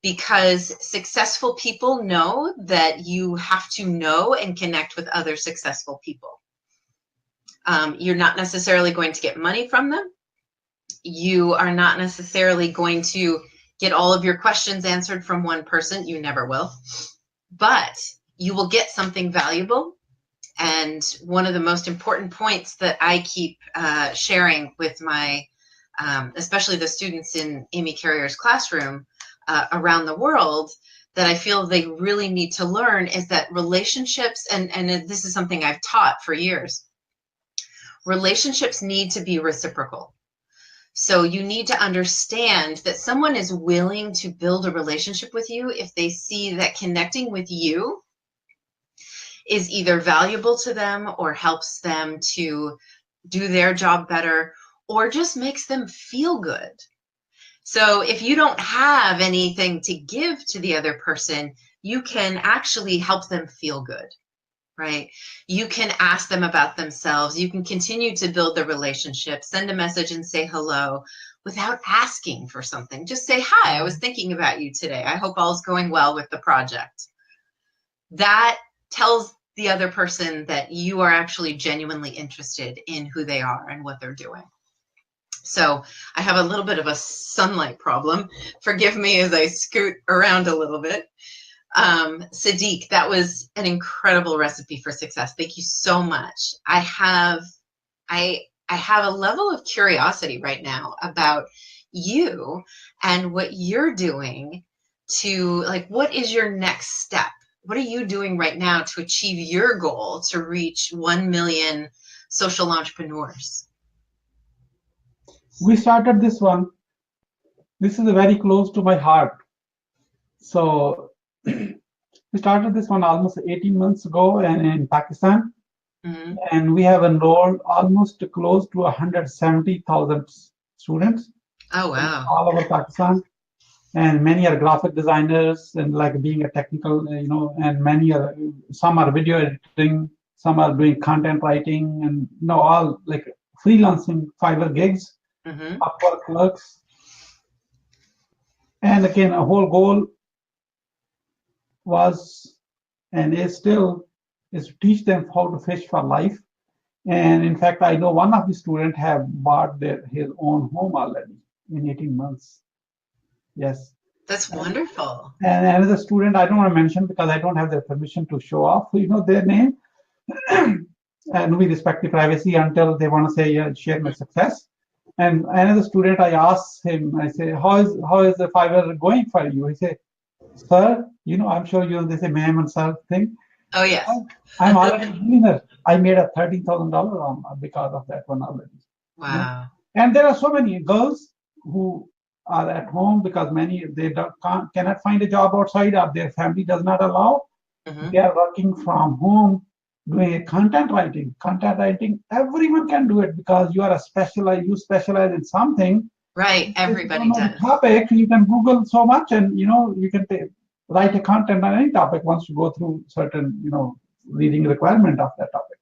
Speaker 1: Because successful people know that you have to know and connect with other successful people. You're not necessarily going to get money from them. You are not necessarily going to get all of your questions answered from one person. You never will. But you will get something valuable. And one of the most important points that I keep sharing with my, especially the students in Amy Carrier's classroom around the world, that I feel they really need to learn is that relationships, and this is something I've taught for years, relationships need to be reciprocal. So you need to understand that someone is willing to build a relationship with you if they see that connecting with you is either valuable to them or helps them to do their job better or just makes them feel good. So if you don't have anything to give to the other person, you can actually help them feel good, right? You can ask them about themselves. You can continue to build the relationship, send a message and say hello without asking for something. Just say, hi, I was thinking about you today. I hope all's going well with the project. That tells the other person that you are actually genuinely interested in who they are and what they're doing. So I have a little bit of a sunlight problem. Forgive me as I scoot around a little bit. Siddique, that was an incredible recipe for success. Thank you so much. I have a level of curiosity right now about you and what you're doing to, like, what is your next step? What are you doing right now to achieve your goal to reach 1 million social entrepreneurs?
Speaker 2: We started this one. This is very close to my heart. So we started this one almost 18 months ago in Pakistan. Mm-hmm. And we have enrolled almost close to 170,000 students.
Speaker 1: Oh, wow.
Speaker 2: All over Pakistan. And many are graphic designers and like being a technical, and many are, some are video editing, some are doing content writing, and all like freelancing Fiverr gigs, mm-hmm. Upwork works. And again, a whole goal was and is still is to teach them how to fish for life. And in fact, I know one of the students have bought his own home already in 18 months. Yes.
Speaker 1: That's wonderful.
Speaker 2: And another student, I don't want to mention because I don't have their permission to show off, their name. And we respect the privacy until they want to say, share my success. And another student, I asked him, I say, how is the Fiverr going for you? He said, sir, I'm sure they say ma'am and sir thing.
Speaker 1: Oh, yes.
Speaker 2: I'm already a millionaire. I made a $13,000 because of that one already.
Speaker 1: Wow.
Speaker 2: And there are so many girls who are at home because many cannot find a job outside or their family does not allow. Mm-hmm. They are working from home doing content writing. Content writing, everyone can do it because you specialize in something.
Speaker 1: Right, everybody does.
Speaker 2: Topic, you can Google so much and you can write a content on any topic once you go through certain reading requirement of that topic.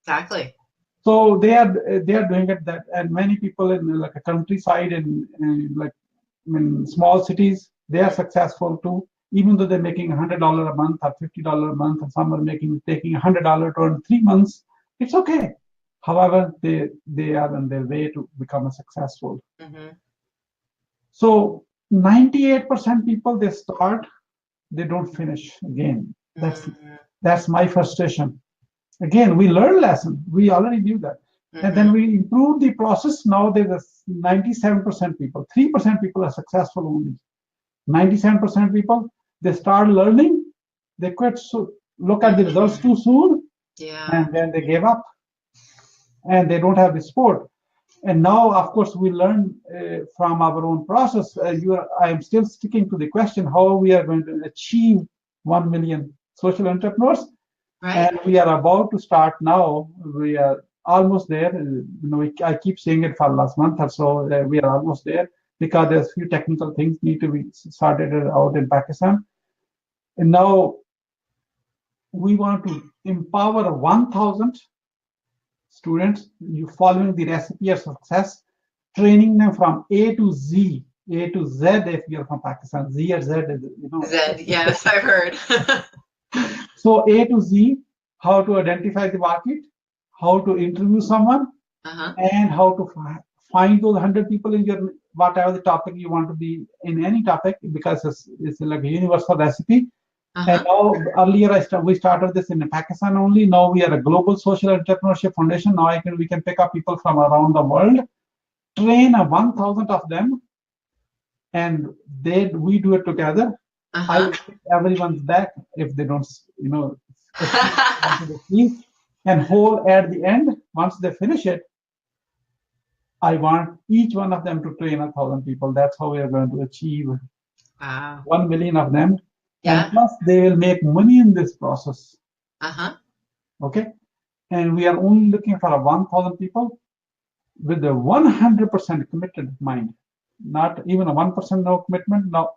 Speaker 1: Exactly.
Speaker 2: So they are doing it and many people in like a countryside in small cities, they are successful too, even though they're making $100 a month or $50 a month, and some are taking $100 to 3 months. It's okay. However, they are on their way to become successful. Mm-hmm. So 98% people, they start, they don't finish again. That's my frustration. Again, we learned lesson. We already knew that. And then we improved the process. Now there's a 97% people. 3% people are successful only. 97% people, they start learning, they quit, so look at the results too soon, and then they gave up, and they don't have the support. And now, of course, we learn from our own process. I am still sticking to the question how we are going to achieve 1 million social entrepreneurs.
Speaker 1: Right.
Speaker 2: And we are about to start now. We are almost there. I keep saying it for last month or so. We are almost there because there's few technical things need to be sorted out in Pakistan. And now we want to empower 1,000 students, you following the recipe of success, training them from A to Z, A to Z if you're from Pakistan. Z or Z is,
Speaker 1: Z, yes, I've heard.
Speaker 2: So A to Z, how to identify the market, how to interview someone, and how to find those 100 people in your whatever the topic you want to be in, any topic, because it's like a universal recipe. And now earlier we started this in Pakistan only. Now we are a global social entrepreneurship foundation. Now we can pick up people from around the world, train 1,000 of them, and we do it together. I will pick everyone's back if they don't, and whole at the end, once they finish it, I want each one of them to train 1,000 people. That's how we are going to achieve 1 million of them. And plus, they will make money in this process. Okay? And we are only looking for 1,000 people with a 100% committed mind. Not even a 1% no commitment. No,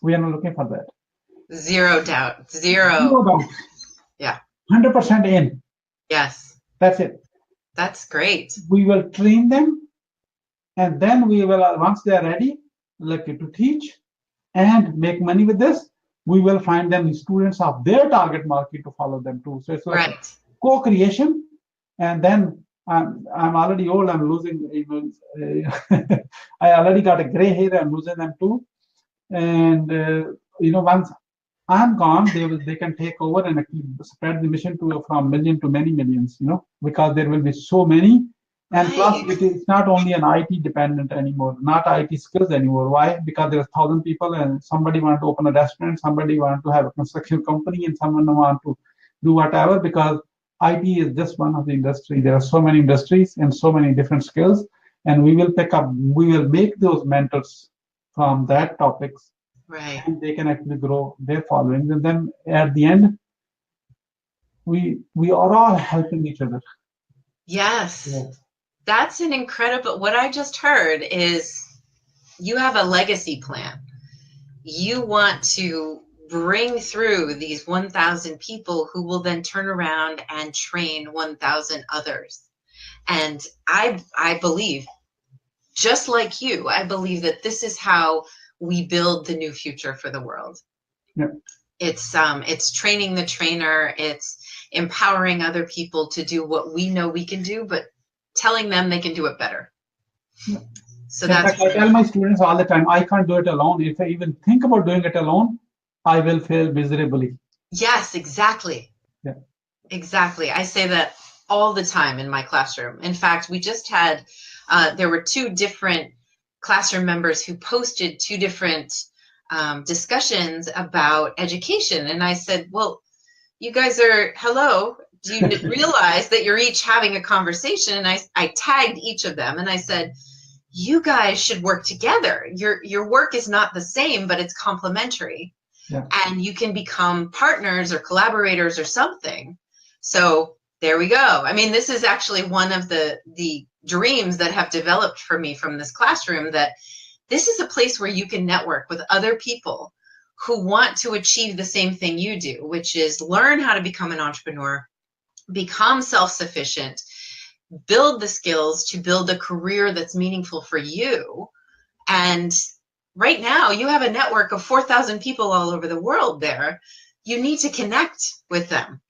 Speaker 2: we are not looking for that.
Speaker 1: Zero doubt. Zero
Speaker 2: doubt.
Speaker 1: Yeah.
Speaker 2: 100% in.
Speaker 1: Yes.
Speaker 2: That's it.
Speaker 1: That's great.
Speaker 2: We will train them, and then we will, once they are ready, to teach and make money with this, we will find them students of their target market to follow them too. So it's like a co-creation. And then I'm already old. I'm losing. I already got a gray hair. I'm losing them too. And once I'm gone, they can take over and spread the mission from million to many millions. Because there will be so many. And plus, it's not only an IT dependent anymore, not IT skills anymore. Why? Because there's 1,000 people, and somebody want to open a restaurant, somebody want to have a construction company, and someone want to do whatever. Because IT is just one of the industry. There are so many industries and so many different skills, and we will make those mentors from that topics,
Speaker 1: right?
Speaker 2: And they can actually grow their followings, and then at the end, we are all helping each other.
Speaker 1: Yes. That's an incredible, what I just heard is you have a legacy plan. You want to bring through these 1,000 people who will then turn around and train 1,000 others. And I believe, just like you, I believe that this is how we build the new future for the world.
Speaker 2: Yeah.
Speaker 1: It's training the trainer. It's empowering other people to do what we know we can do, but telling them they can do it better.
Speaker 2: Yeah.
Speaker 1: So
Speaker 2: in fact, I tell my students all the time, I can't do it alone. If I even think about doing it alone, I will fail miserably.
Speaker 1: Yes, exactly.
Speaker 2: Yeah.
Speaker 1: Exactly. I say that all the time in my classroom. In fact, we just had, there were 2 different classroom members who posted 2 different discussions about education. And I said, well, you guys are, hello, do you realize that you're each having a conversation? And I tagged each of them and I said, you guys should work together. Your work is not the same, but it's complementary.
Speaker 2: Yeah.
Speaker 1: And you can become partners or collaborators or something. So there we go. I mean, this is actually one of the dreams that have developed for me from this classroom, that this is a place where you can network with other people who want to achieve the same thing you do, which is learn how to become an entrepreneur, become self-sufficient, build the skills to build a career that's meaningful for you. And right now you have a network of 4,000 people all over the world there. You need to connect with them.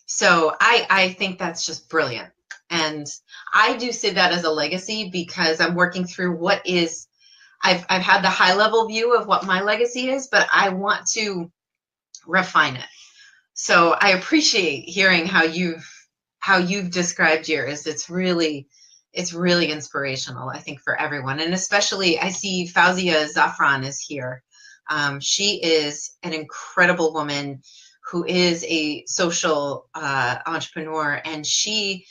Speaker 1: So I think that's just brilliant. And I do see that as a legacy because I'm working through what is I've had the high level view of what my legacy is, but I want to refine it. So I appreciate hearing how you've described yours. It's really inspirational, I think, for everyone. And especially, I see Fauzia Zafran is here. She is an incredible woman who is a social entrepreneur, and she's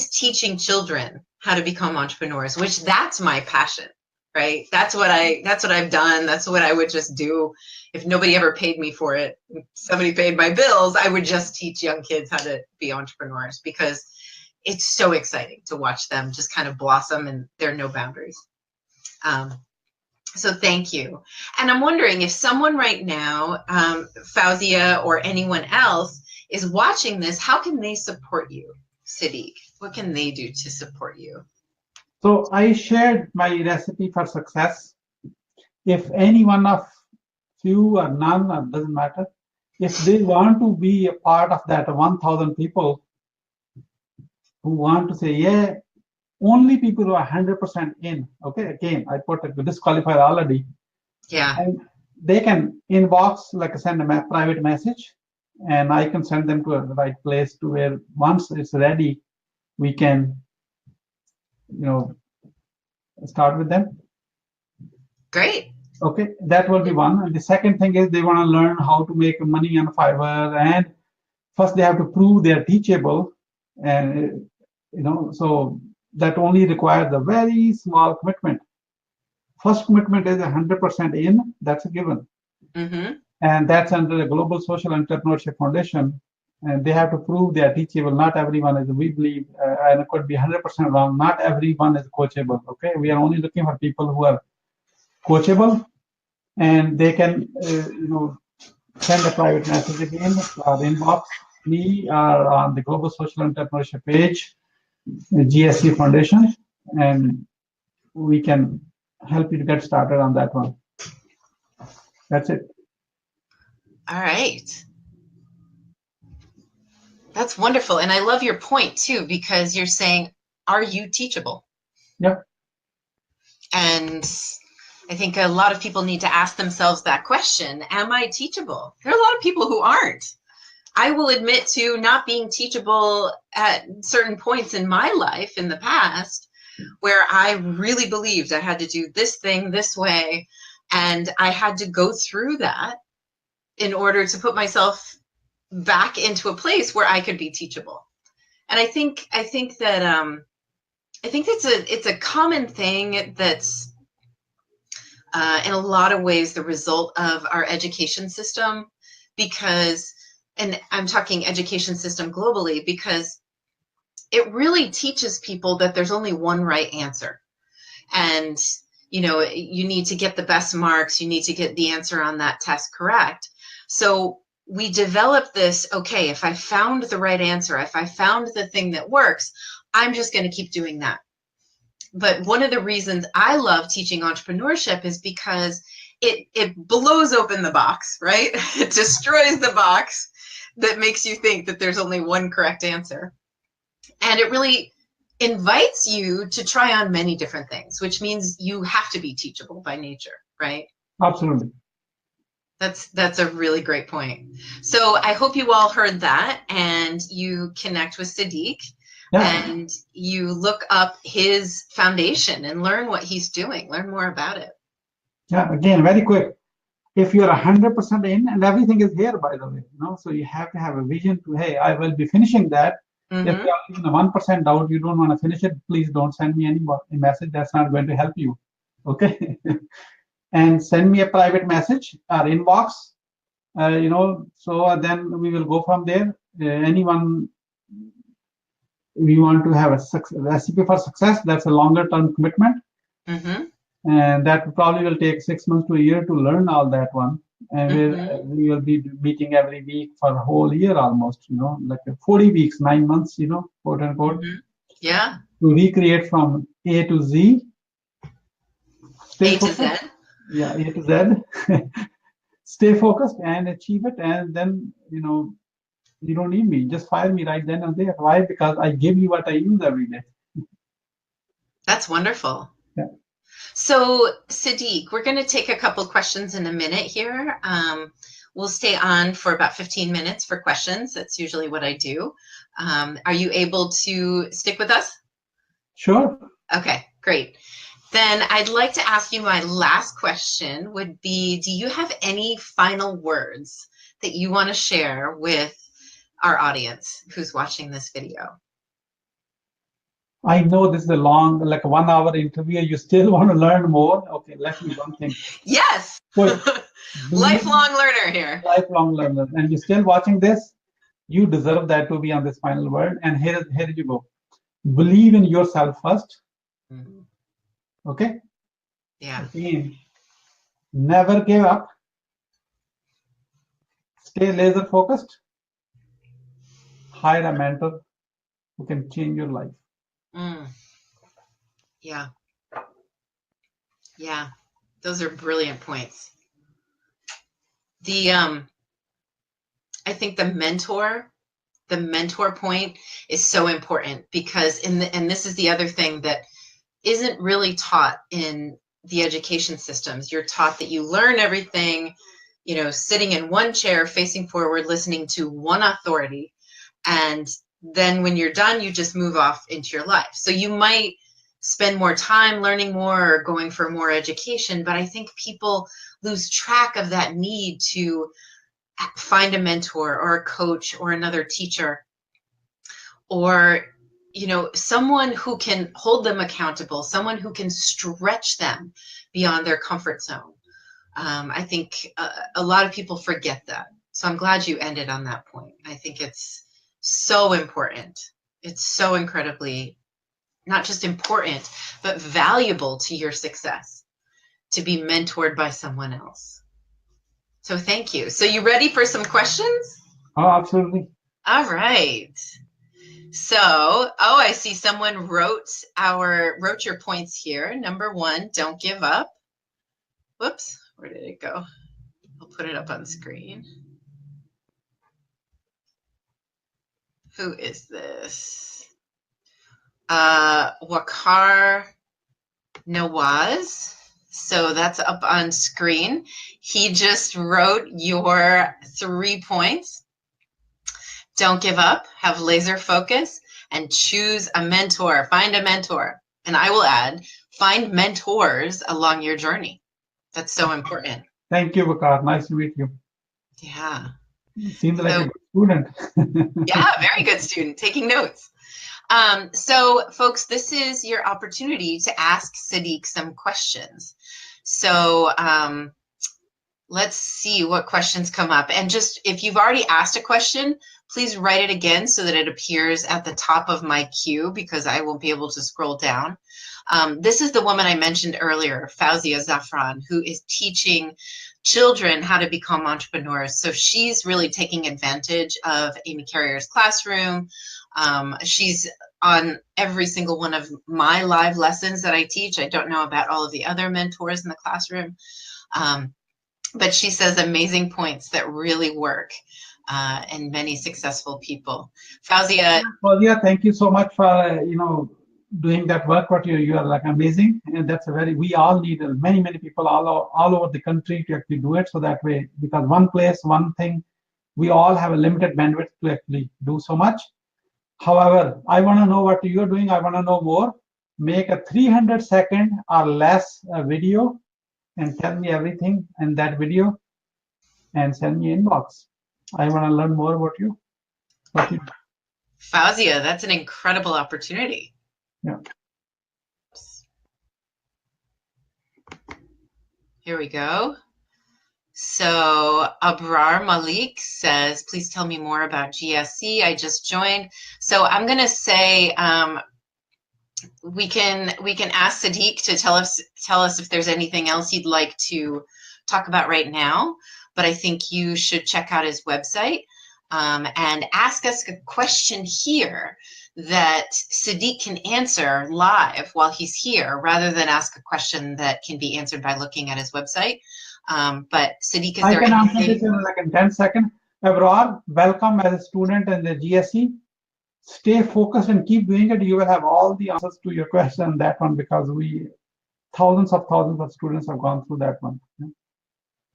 Speaker 1: teaching children how to become entrepreneurs, which that's my passion, right? That's what I've done. That's what I would just do if nobody ever paid me for it. If somebody paid my bills, I would just teach young kids how to be entrepreneurs, because it's so exciting to watch them just kind of blossom, and there are no boundaries. So thank you. And I'm wondering if someone right now, Fauzia or anyone else, is watching this, how can they support you, Siddique? What can they do to support you?
Speaker 2: So I shared my recipe for success. If any one of few or none, it doesn't matter. If they want to be a part of that 1,000 people who want to say, yeah, only people who are 100% in, okay, again, I put a disqualifier already.
Speaker 1: Yeah.
Speaker 2: And they can inbox, like send a private message, and I can send them to the right place to where once it's ready, we can, start with them.
Speaker 1: Great.
Speaker 2: Okay, that will be one. And the second thing is they want to learn how to make money on Fiverr, and first they have to prove they're teachable, and so that only requires a very small commitment. First commitment is 100% in. That's a given, and that's under the Global Social Entrepreneurship Foundation, and they have to prove they are teachable. Not everyone is. We believe, and it could be 100% wrong. Not everyone is coachable. Okay, we are only looking for people who are coachable, and they can send a private message again or inbox me or on the Global Social Entrepreneurship page, the GSC Foundation, and we can help you to get started on that one. That's it.
Speaker 1: All right. That's wonderful. And I love your point too, because you're saying, are you teachable?
Speaker 2: Yeah.
Speaker 1: And I think a lot of people need to ask themselves that question. Am I teachable? There are a lot of people who aren't. I will admit to not being teachable at certain points in my life in the past, where I really believed I had to do this thing this way. And I had to go through that in order to put myself back into a place where I could be teachable. And I think that it's a common thing that's in a lot of ways the result of our education system, because, and I'm talking education system globally, because it really teaches people that there's only one right answer. And, you need to get the best marks, you need to get the answer on that test correct. So we develop this, okay, if I found the right answer, if I found the thing that works, I'm just going to keep doing that. But one of the reasons I love teaching entrepreneurship is because it blows open the box, right? It destroys the box that makes you think that there's only one correct answer. And it really invites you to try on many different things, which means you have to be teachable by nature, right?
Speaker 2: Absolutely.
Speaker 1: That's a really great point. So I hope you all heard that, and you connect with Siddique, and you look up his foundation and learn what he's doing, learn more about it.
Speaker 2: Yeah, again, very quick. If you're 100% in, and everything is here, by the way, so you have to have a vision to, hey, I will be finishing that. If you're in a 1% doubt, you don't want to finish it, please don't send me any message. That's not going to help you. Okay. And send me a private message or inbox, so then we will go from there. Anyone we want to have a recipe for success, that's a longer term commitment. And that probably will take 6 months to a year to learn all that one. And we will be meeting every week for a whole year almost, like 40 weeks, 9 months, quote unquote.
Speaker 1: Yeah.
Speaker 2: To recreate from A to Z.
Speaker 1: A to Z.
Speaker 2: Yeah, A to Z. Stay focused and achieve it, and then you don't need me. Just fire me right then and there. Why? Because I give you what I use every day.
Speaker 1: That's wonderful.
Speaker 2: Yeah.
Speaker 1: So, Siddique, we're going to take a couple questions in a minute here. We'll stay on for about 15 minutes for questions. That's usually what I do. Are you able to stick with us?
Speaker 2: Sure.
Speaker 1: Okay, great. Then I'd like to ask you, my last question would be, do you have any final words that you want to share with our audience who's watching this video?
Speaker 2: I know this is a long, like a 1 hour interview. You still want to learn more? Okay, let me one thing.
Speaker 1: Yes.
Speaker 2: Quick.
Speaker 1: Lifelong learner here.
Speaker 2: Lifelong learner. And you're still watching this? You deserve that to be on this final word. And here you go. Believe in yourself first.
Speaker 1: Mhm.
Speaker 2: Okay?
Speaker 1: Yeah.
Speaker 2: Again, never give up. Stay laser focused. Hire a mentor who can change your life.
Speaker 1: Mm. Yeah. Yeah. Those are brilliant points. I think the mentor point is so important because and this is the other thing that isn't really taught in the education systems. You're taught that you learn everything, sitting in one chair, facing forward, listening to one authority. And then when you're done, you just move off into your life. So you might spend more time learning more or going for more education, but I think people lose track of that need to find a mentor or a coach or another teacher, or someone who can hold them accountable, someone who can stretch them beyond their comfort zone. I think a lot of people forget that. So I'm glad you ended on that point. I think it's so important. It's so incredibly not just important, but valuable to your success to be mentored by someone else. So thank you. So you ready for some questions?
Speaker 2: Oh, absolutely.
Speaker 1: All right. So, I see someone wrote your points here. Number 1, don't give up. Whoops, where did it go? I'll put it up on the screen. Who is this? Wakar Nawaz. So that's up on screen. He just wrote your 3 points. Don't give up, have laser focus, and choose a mentor. Find a mentor. And I will add, find mentors along your journey. That's so important.
Speaker 2: Thank you, Vikas. Nice to meet you.
Speaker 1: Yeah.
Speaker 2: Seems like a good student.
Speaker 1: Yeah, very good student, taking notes. So, folks, this is your opportunity to ask Siddique some questions. So, let's see what questions come up. And just if you've already asked a question, please write it again so that it appears at the top of my queue because I won't be able to scroll down. This is the woman I mentioned earlier, Fauzia Zafran, who is teaching children how to become entrepreneurs. So she's really taking advantage of Amy Carrier's classroom. She's on every single one of my live lessons that I teach. I don't know about all of the other mentors in the classroom. But she says amazing points that really work and many successful people. Fauzia.
Speaker 2: Fauzia, thank you so much for, doing that work. What you are like amazing. And that's we all need many people all over the country to actually do it. So that way, because one place, one thing, we all have a limited bandwidth to actually do so much. However, I want to know what you're doing. I want to know more. Make a 300-second or less video and tell me everything in that video and send me inbox. I want to learn more about you.
Speaker 1: Fauzia, that's an incredible opportunity.
Speaker 2: Yeah.
Speaker 1: Here we go. So Abrar Malik says, please tell me more about GSC. I just joined. So I'm going to say we can ask Siddique to tell us if there's anything else he'd like to talk about right now. But I think you should check out his website and ask us a question here that Siddique can answer live while he's here, rather than ask a question that can be answered by looking at his website. But Siddique, is there anything?
Speaker 2: I can answer this in like in 10 seconds. Abrar, welcome as a student in the GSE. Stay focused and keep doing it. You will have all the answers to your question on that one, because thousands of students have gone through that one.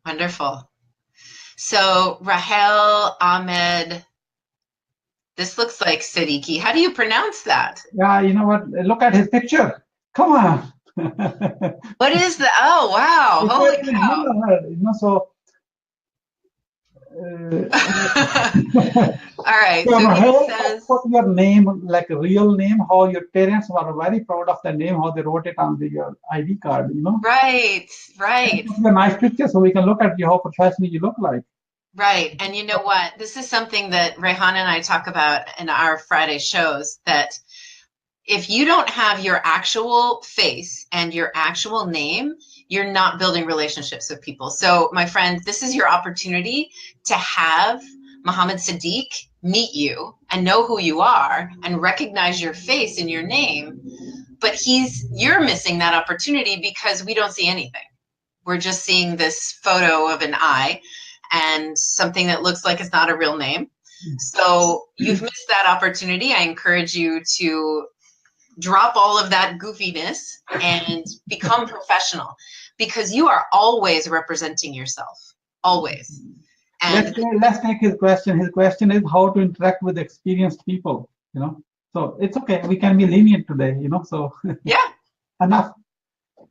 Speaker 1: Wonderful. So Rahel Ahmed, this looks like Siddique. How do you pronounce that?
Speaker 2: Yeah, you know what? Look at his picture. Come on.
Speaker 1: What is the? Oh wow! Holy cow!
Speaker 2: So.
Speaker 1: All right.
Speaker 2: So
Speaker 1: So he
Speaker 2: Rahel,
Speaker 1: says,
Speaker 2: put your name, like a real name, how your parents were very proud of the name, how they wrote it on your ID card,
Speaker 1: right,
Speaker 2: And
Speaker 1: right.
Speaker 2: put your nice picture so we can look at you, how professional you look like.
Speaker 1: Right. And you know what? This is something that Rehan and I talk about in our Friday shows, that if you don't have your actual face and your actual name, you're not building relationships with people. So, my friend, this is your opportunity to have Muhammad Siddique meet you and know who you are and recognize your face and your name. But you're missing that opportunity because we don't see anything. We're just seeing this photo of an eye and something that looks like it's not a real name. So you've missed that opportunity. I encourage you to drop all of that goofiness and become professional, because you are always representing yourself, always. And
Speaker 2: let's take his question. His question is how to interact with experienced people, So it's okay. We can be lenient today, So
Speaker 1: yeah,
Speaker 2: enough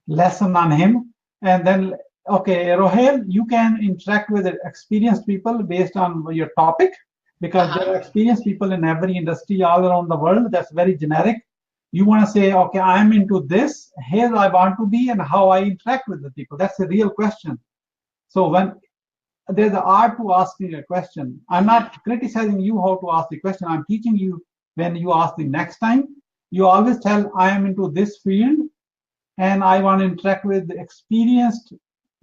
Speaker 2: lesson on him. And then, okay, Rohel, you can interact with experienced people based on your topic, because there are experienced people in every industry all around the world. That's very generic. You want to say, okay, I'm into this, here I want to be, and how I interact with the people. That's a real question. So when there's an art to asking a question, I'm not criticizing you how to ask the question. I'm teaching you when you ask the next time, you always tell, I am into this field and I want to interact with experienced,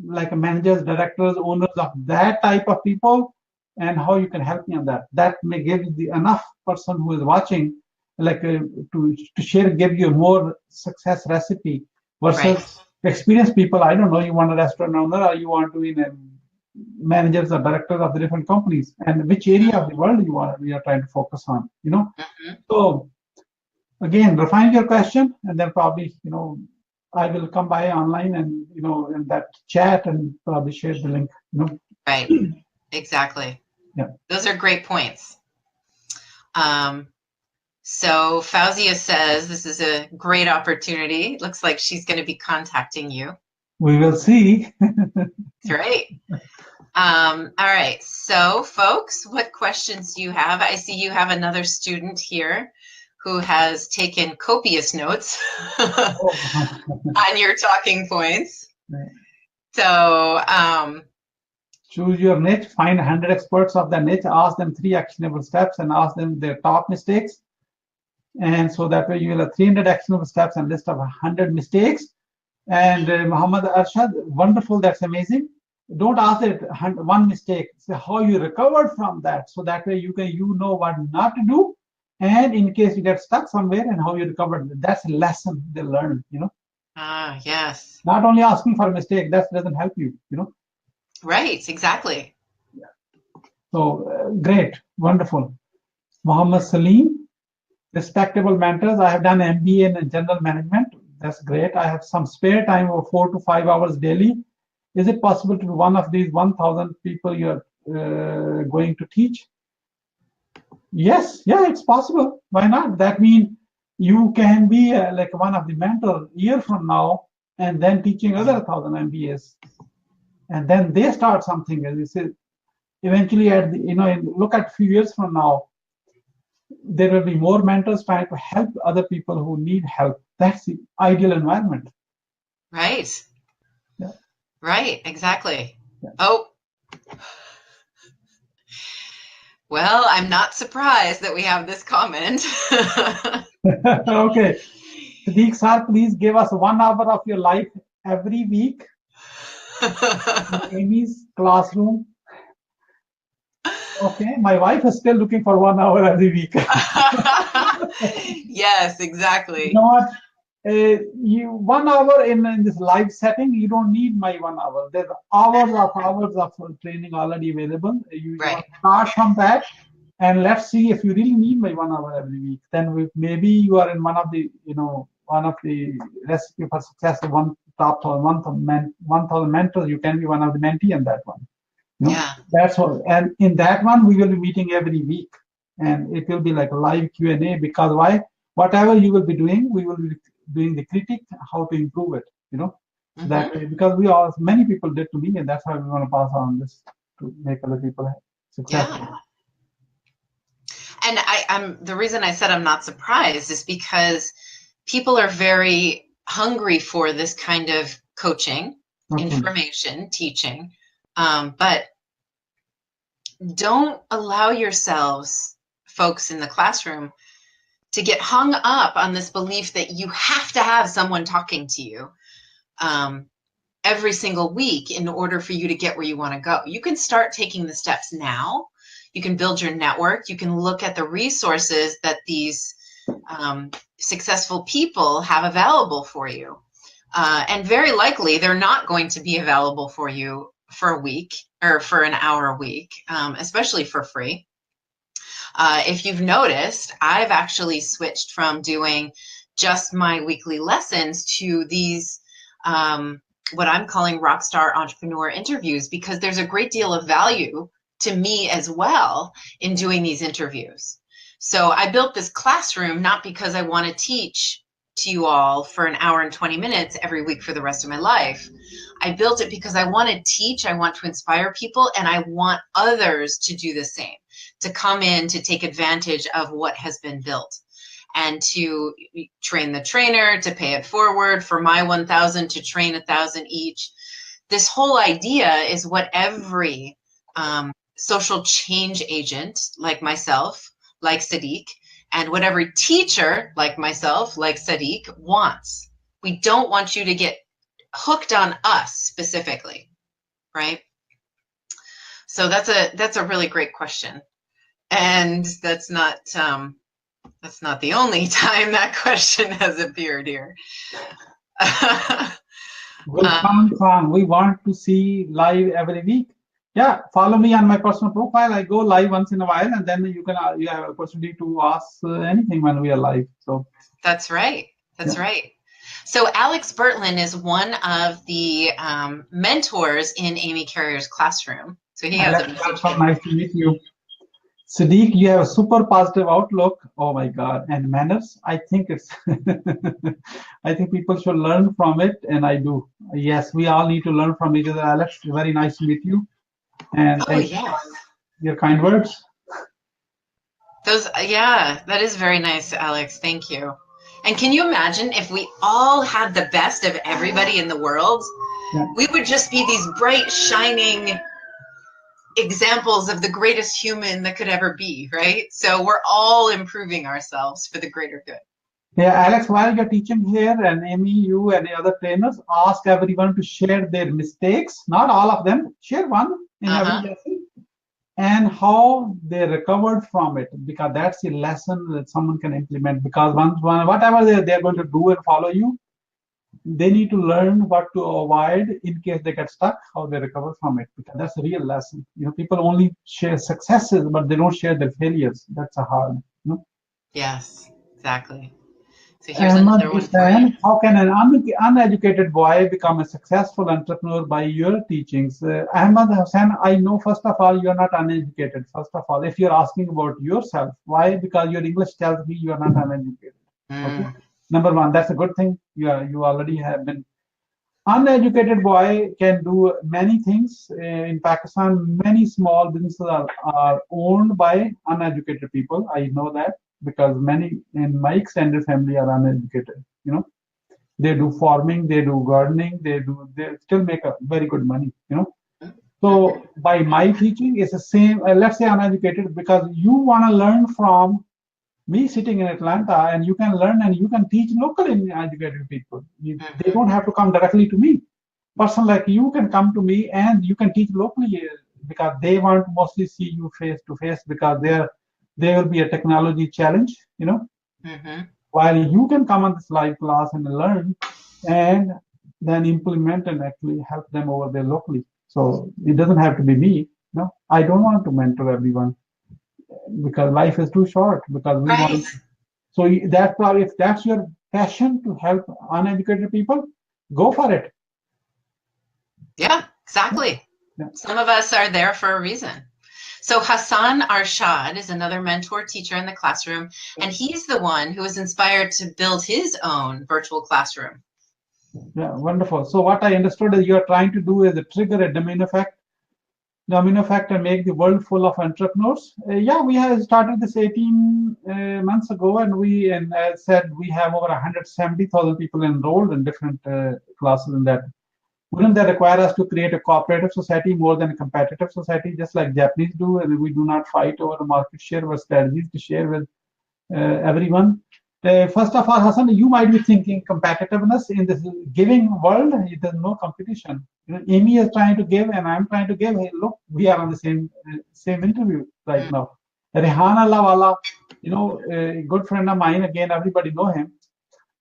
Speaker 2: like managers, directors, owners of that type of people, and how you can help me on that. That may give the enough person who is watching, like to share, give you a more success recipe versus
Speaker 1: right.
Speaker 2: experienced people. I don't know, you want a restaurant owner or you want to be managers or directors of the different companies, and which area of the world we are trying to focus on,
Speaker 1: Mm-hmm.
Speaker 2: So again, refine your question, and then probably, I will come by online and, in that chat and probably share the link,
Speaker 1: Right. Exactly.
Speaker 2: Yeah.
Speaker 1: Those are great points. So Fauzia says this is a great opportunity. Looks like she's going to be contacting you.
Speaker 2: We will see.
Speaker 1: Great. All right. So, folks, what questions do you have? I see you have another student here who has taken copious notes on your talking points.
Speaker 2: Right.
Speaker 1: So,
Speaker 2: choose your niche, find 100 experts of the niche, ask them 3 actionable steps, and ask them their top mistakes. And so that way you will have 300 actionable steps and list of 100 mistakes. And Muhammad Arshad, wonderful, that's amazing. Don't ask it one mistake, say how you recovered from that. So that way you know what not to do. And in case you get stuck somewhere, and how you recovered. That's a lesson they learn,
Speaker 1: Ah, yes.
Speaker 2: Not only asking for a mistake, that doesn't help you,
Speaker 1: Right, exactly.
Speaker 2: So great, wonderful. Muhammad Salim, respectable mentors. I have done MBA in general management. That's great. I have some spare time of 4 to 5 hours daily. Is it possible to do one of these 1,000 people you're going to teach? Yes, yeah, it's possible. Why not? That means you can be like one of the mentors a year from now, and then teaching other 1,000 MBAs, and then they start something. As you say, eventually, look at a few years from now, there will be more mentors trying to help other people who need help. That's the ideal environment.
Speaker 1: Right.
Speaker 2: Yeah.
Speaker 1: Right, exactly.
Speaker 2: Yeah.
Speaker 1: Oh. Well, I'm not surprised that we have this comment.
Speaker 2: Okay. Siddique sir, please give us 1 hour of your life every week in Amy's classroom. Okay, my wife is still looking for 1 hour every week.
Speaker 1: Yes, exactly.
Speaker 2: You know what? 1 hour in this live setting, you don't need my 1 hour. There's hours of training already available. You
Speaker 1: Right.
Speaker 2: start from that, and let's see if you really need my 1 hour every week. Then maybe you are in one of the recipe for success, top 1,000 mentors, you can be one of the mentee in that one.
Speaker 1: Yeah.
Speaker 2: That's all. And in that one, we will be meeting every week, and it will be like a live Q&A. Because why? Whatever you will be doing, we will be doing the critique, how to improve it. So that way, because many people did to me, and that's why we want to pass on this to make other people successful.
Speaker 1: Yeah. And I'm the reason I said I'm not surprised is because people are very hungry for this kind of coaching, information, teaching, but don't allow yourselves, folks in the classroom, to get hung up on this belief that you have to have someone talking to you every single week in order for you to get where you want to go. You can start taking the steps now. You can build your network. You can look at the resources that these successful people have available for you. And very likely they're not going to be available for you for a week or for an hour a week, especially for free. If you've noticed, I've actually switched from doing just my weekly lessons to these what I'm calling Rockstar Entrepreneur interviews, because there's a great deal of value to me as well in doing these interviews. So I built this classroom not because I want to teach to you all for an hour and 20 minutes every week for the rest of my life. I built it because I want to teach, I want to inspire people, and I want others to do the same, to come in to take advantage of what has been built, and to train the trainer, to pay it forward for my 1,000 to train 1,000 each. This whole idea is what every social change agent like myself, like Siddique, and what every teacher like myself, like Siddique, wants. We don't want you to get hooked on us specifically, right? So that's a really great question, and that's not the only time that question has appeared here.
Speaker 2: We want to see live every week. Yeah, follow me on my personal profile. I go live once in a while, and then you have a opportunity to ask anything when we are live. So
Speaker 1: that's right. That's right. So Alex Bertlin is one of the mentors in Amy Carrier's classroom. So he has a message.
Speaker 2: Nice to meet you. Siddique, you have a super positive outlook. Oh my God. And manners. I think I think people should learn from it. And I do. Yes, we all need to learn from each other. Alex, very nice to meet you. And thank you for your kind words.
Speaker 1: That is very nice, Alex. Thank you. And can you imagine if we all had the best of everybody in the world? Yeah. We would just be these bright, shining examples of the greatest human that could ever be, right? So we're all improving ourselves for the greater good.
Speaker 2: Yeah, Alex, while you're teaching here, and Amy, you and the other trainers, ask everyone to share their mistakes, not all of them, share one in every lesson, and how they recovered from it, because that's a lesson that someone can implement. Because whatever they're going to do and follow you, they need to learn what to avoid in case they get stuck, how they recover from it, because that's a real lesson. People only share successes, but they don't share their failures. That's a hard,
Speaker 1: Yes, exactly. So here's another one for you.
Speaker 2: How can an uneducated boy become a successful entrepreneur by your teachings? Ahmad Hussain, I know, first of all, you're not uneducated. First of all, if you're asking about yourself, why? Because your English tells me you're not uneducated. Okay? Number one, that's a good thing. You already have been. Uneducated boy can do many things. In Pakistan, many small businesses are owned by uneducated people. I know that, because many in my extended family are uneducated. They do farming, they do gardening, they still make a very good money. So by my teaching, it's the same. Let's say uneducated, because you want to learn from me sitting in Atlanta, and you can learn and you can teach locally educated people. They don't have to come directly to me. Person like you can come to me and you can teach locally, because they want to mostly see you face to face, because there will be a technology challenge, while you can come on this live class and learn and then implement and actually help them over there locally. So it doesn't have to be me. I don't want to mentor everyone, because life is too short, because we want. So that's why, if that's your passion to help uneducated people, go for it.
Speaker 1: Yeah, exactly.
Speaker 2: Yeah.
Speaker 1: Some of us are there for a reason. So Hassan Arshad is another mentor teacher in the classroom, and he's the one who was inspired to build his own virtual classroom.
Speaker 2: Yeah, wonderful. So what I understood is you're trying to do is to trigger a domino effect and make the world full of entrepreneurs. Yeah, we have started this 18 months ago, and as said, we have over 170,000 people enrolled in different classes in that. Wouldn't that require us to create a cooperative society more than a competitive society, just like Japanese do, and we do not fight over the market share or strategies to share with everyone? First of all, Hassan, you might be thinking competitiveness in this giving world. There's no competition. Amy is trying to give, and I'm trying to give. Hey, look, we are on the same interview right now. Rehana Lawala, a good friend of mine. Again, everybody know him.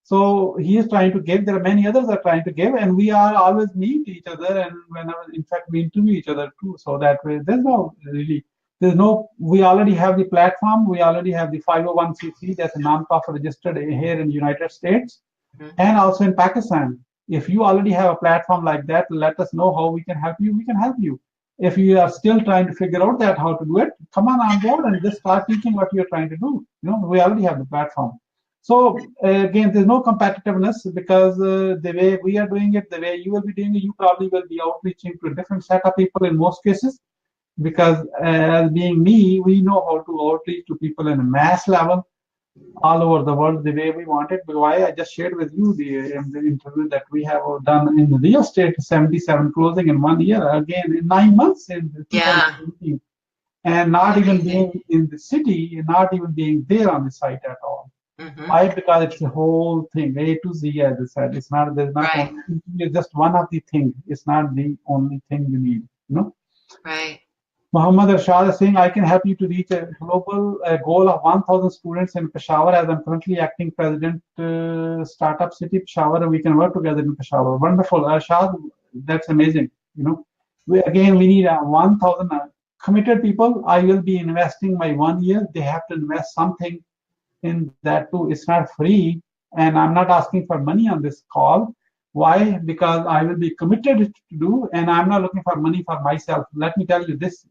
Speaker 2: So he is trying to give. There are many others are trying to give, and we are always meet each other. And whenever, in fact, we interview each other too. So that way, we already have the platform. We already have the 501c3. That's a non-profit registered here in the United States and also in Pakistan. If you already have a platform like that, let us know how we can help you. We can help you. If you are still trying to figure out that how to do it, come on board and just start teaching what you're trying to do. We already have the platform. So again, there's no competitiveness because the way we are doing it, the way you will be doing it, you probably will be outreaching to a different set of people in most cases. Because as being me, we know how to outreach to people in a mass level all over the world the way we want it. But why I just shared with you the interview that we have done in real estate, 77 closing in 1 year, again in 9 months in 2017, and not even being in the city, not even being there on the site at all. Why? Because it's the whole thing, A to Z, as I said. It's not, there's not only, it's just one of the things. It's not the only thing you need,
Speaker 1: Right.
Speaker 2: Muhammad Arshad is saying, I can help you to reach a global goal of 1,000 students in Peshawar as I'm currently acting president, Startup City Peshawar, and we can work together in Peshawar. Wonderful. Arshad, that's amazing. We need 1,000 committed people. I will be investing my 1 year. They have to invest something in that too. It's not free, and I'm not asking for money on this call. Why? Because I will be committed to do, and I'm not looking for money for myself. Let me tell you, this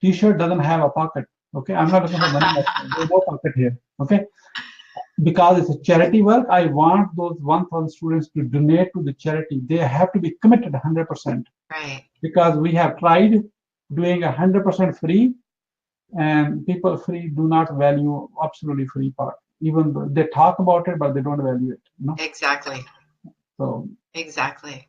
Speaker 2: T-shirt doesn't have a pocket. Okay, I'm not looking for money. There's no pocket here. Okay, because it's a charity work. I want those 1,000 students to donate to the charity. They have to be committed 100%.
Speaker 1: Right.
Speaker 2: Because we have tried doing 100% free, and people free do not value absolutely free part. Even though they talk about it, but they don't value it.
Speaker 1: Exactly.
Speaker 2: So
Speaker 1: exactly.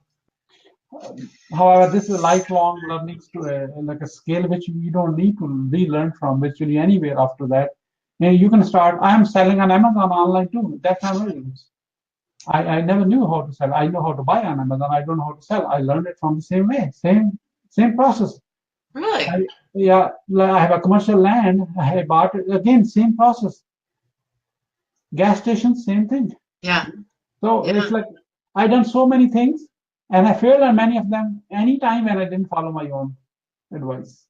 Speaker 2: However, this is a lifelong learning to like a scale which you don't need to relearn from virtually anywhere after that. And you can start. I'm selling on Amazon online too. That's not very I never knew how to sell. I know how to buy on Amazon. I don't know how to sell. I learned it from the same way, same process.
Speaker 1: Really?
Speaker 2: I have a commercial land. I bought it again, same process. Gas stations, same thing.
Speaker 1: Yeah.
Speaker 2: So it's like I done so many things, and I failed on many of them. Anytime when I didn't follow my own advice.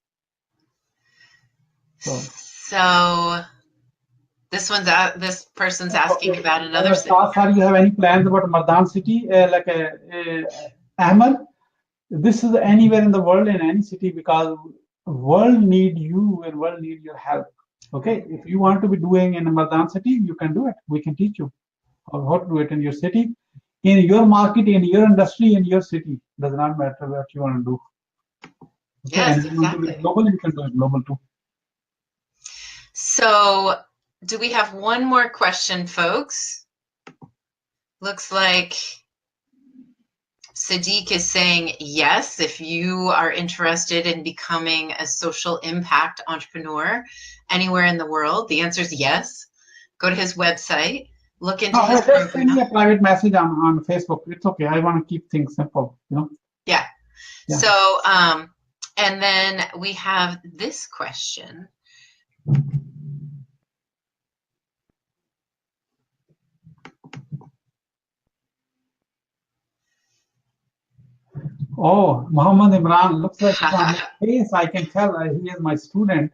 Speaker 1: So this person's asking about another city.
Speaker 2: Sir, you have any plans about Mardan city, Ahmed? This is anywhere in the world, in any city, because world need you and world need your help. Okay, if you want to be doing in a Mardan city, you can do it. We can teach you how to do it in your city, in your market, in your industry, in your city. Does not matter what you want to do. Okay?
Speaker 1: Yes,
Speaker 2: and if you want to do it global, you can do it global too.
Speaker 1: So, do we have one more question, folks? Looks like Siddique is saying yes, if you are interested in becoming a social impact entrepreneur anywhere in the world, the answer is yes. Go to his website, look into his program.
Speaker 2: Send me a private message on Facebook. It's okay. I want to keep things simple,
Speaker 1: Yeah. So, and then we have this question.
Speaker 2: Oh, Muhammad Imran, looks like from his face I can tell he is my student.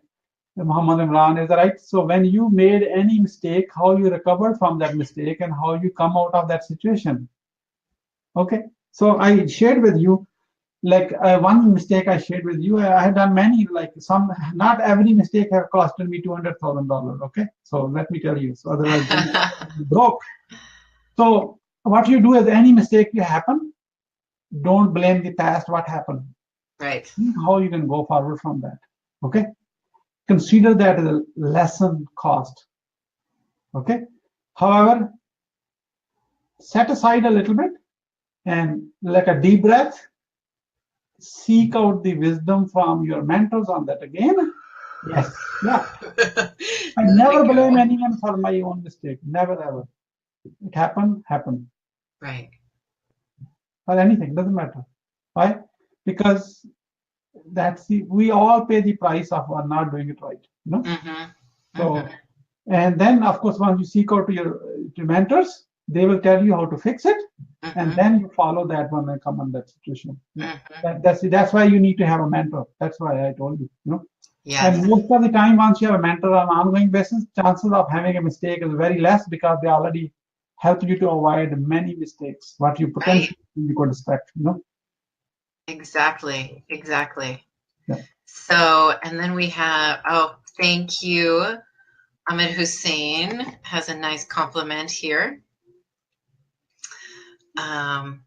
Speaker 2: Muhammad Imran, is that right? So when you made any mistake, how you recovered from that mistake and how you come out of that situation? Okay. So I shared with you, like one mistake I shared with you. I had done many, like some, not every mistake have costed me $200,000. Okay. So let me tell you. So otherwise, then you broke. So what you do is any mistake you happen, don't blame the past, what happened.
Speaker 1: Right.
Speaker 2: See how you can go forward from that. Okay. Consider that as a lesson cost. Okay. However, set aside a little bit and like a deep breath, seek out the wisdom from your mentors on that again. Yes. Yeah. I
Speaker 1: Let
Speaker 2: never
Speaker 1: it
Speaker 2: blame
Speaker 1: go.
Speaker 2: anyone for my own mistake. Never ever. It happened.
Speaker 1: Right.
Speaker 2: Or anything. Doesn't matter. Why? Because we all pay the price of not doing it right. You know?
Speaker 1: Mm-hmm.
Speaker 2: So,
Speaker 1: Mm-hmm.
Speaker 2: and then of course, once you seek out to mentors, they will tell you how to fix it, and
Speaker 1: Mm-hmm.
Speaker 2: then you follow that one and come on that situation.
Speaker 1: Mm-hmm.
Speaker 2: That's why you need to have a mentor. That's why I told you. You know,
Speaker 1: Yes.
Speaker 2: and most of the time, once you have a mentor on an ongoing basis, chances of having a mistake is very less because they already help you to avoid many mistakes what you
Speaker 1: Right.
Speaker 2: potentially could expect. You know.
Speaker 1: Exactly. Exactly.
Speaker 2: Yeah.
Speaker 1: So, and then we have, oh, thank you. Ahmed Hussein has a nice compliment here. Um,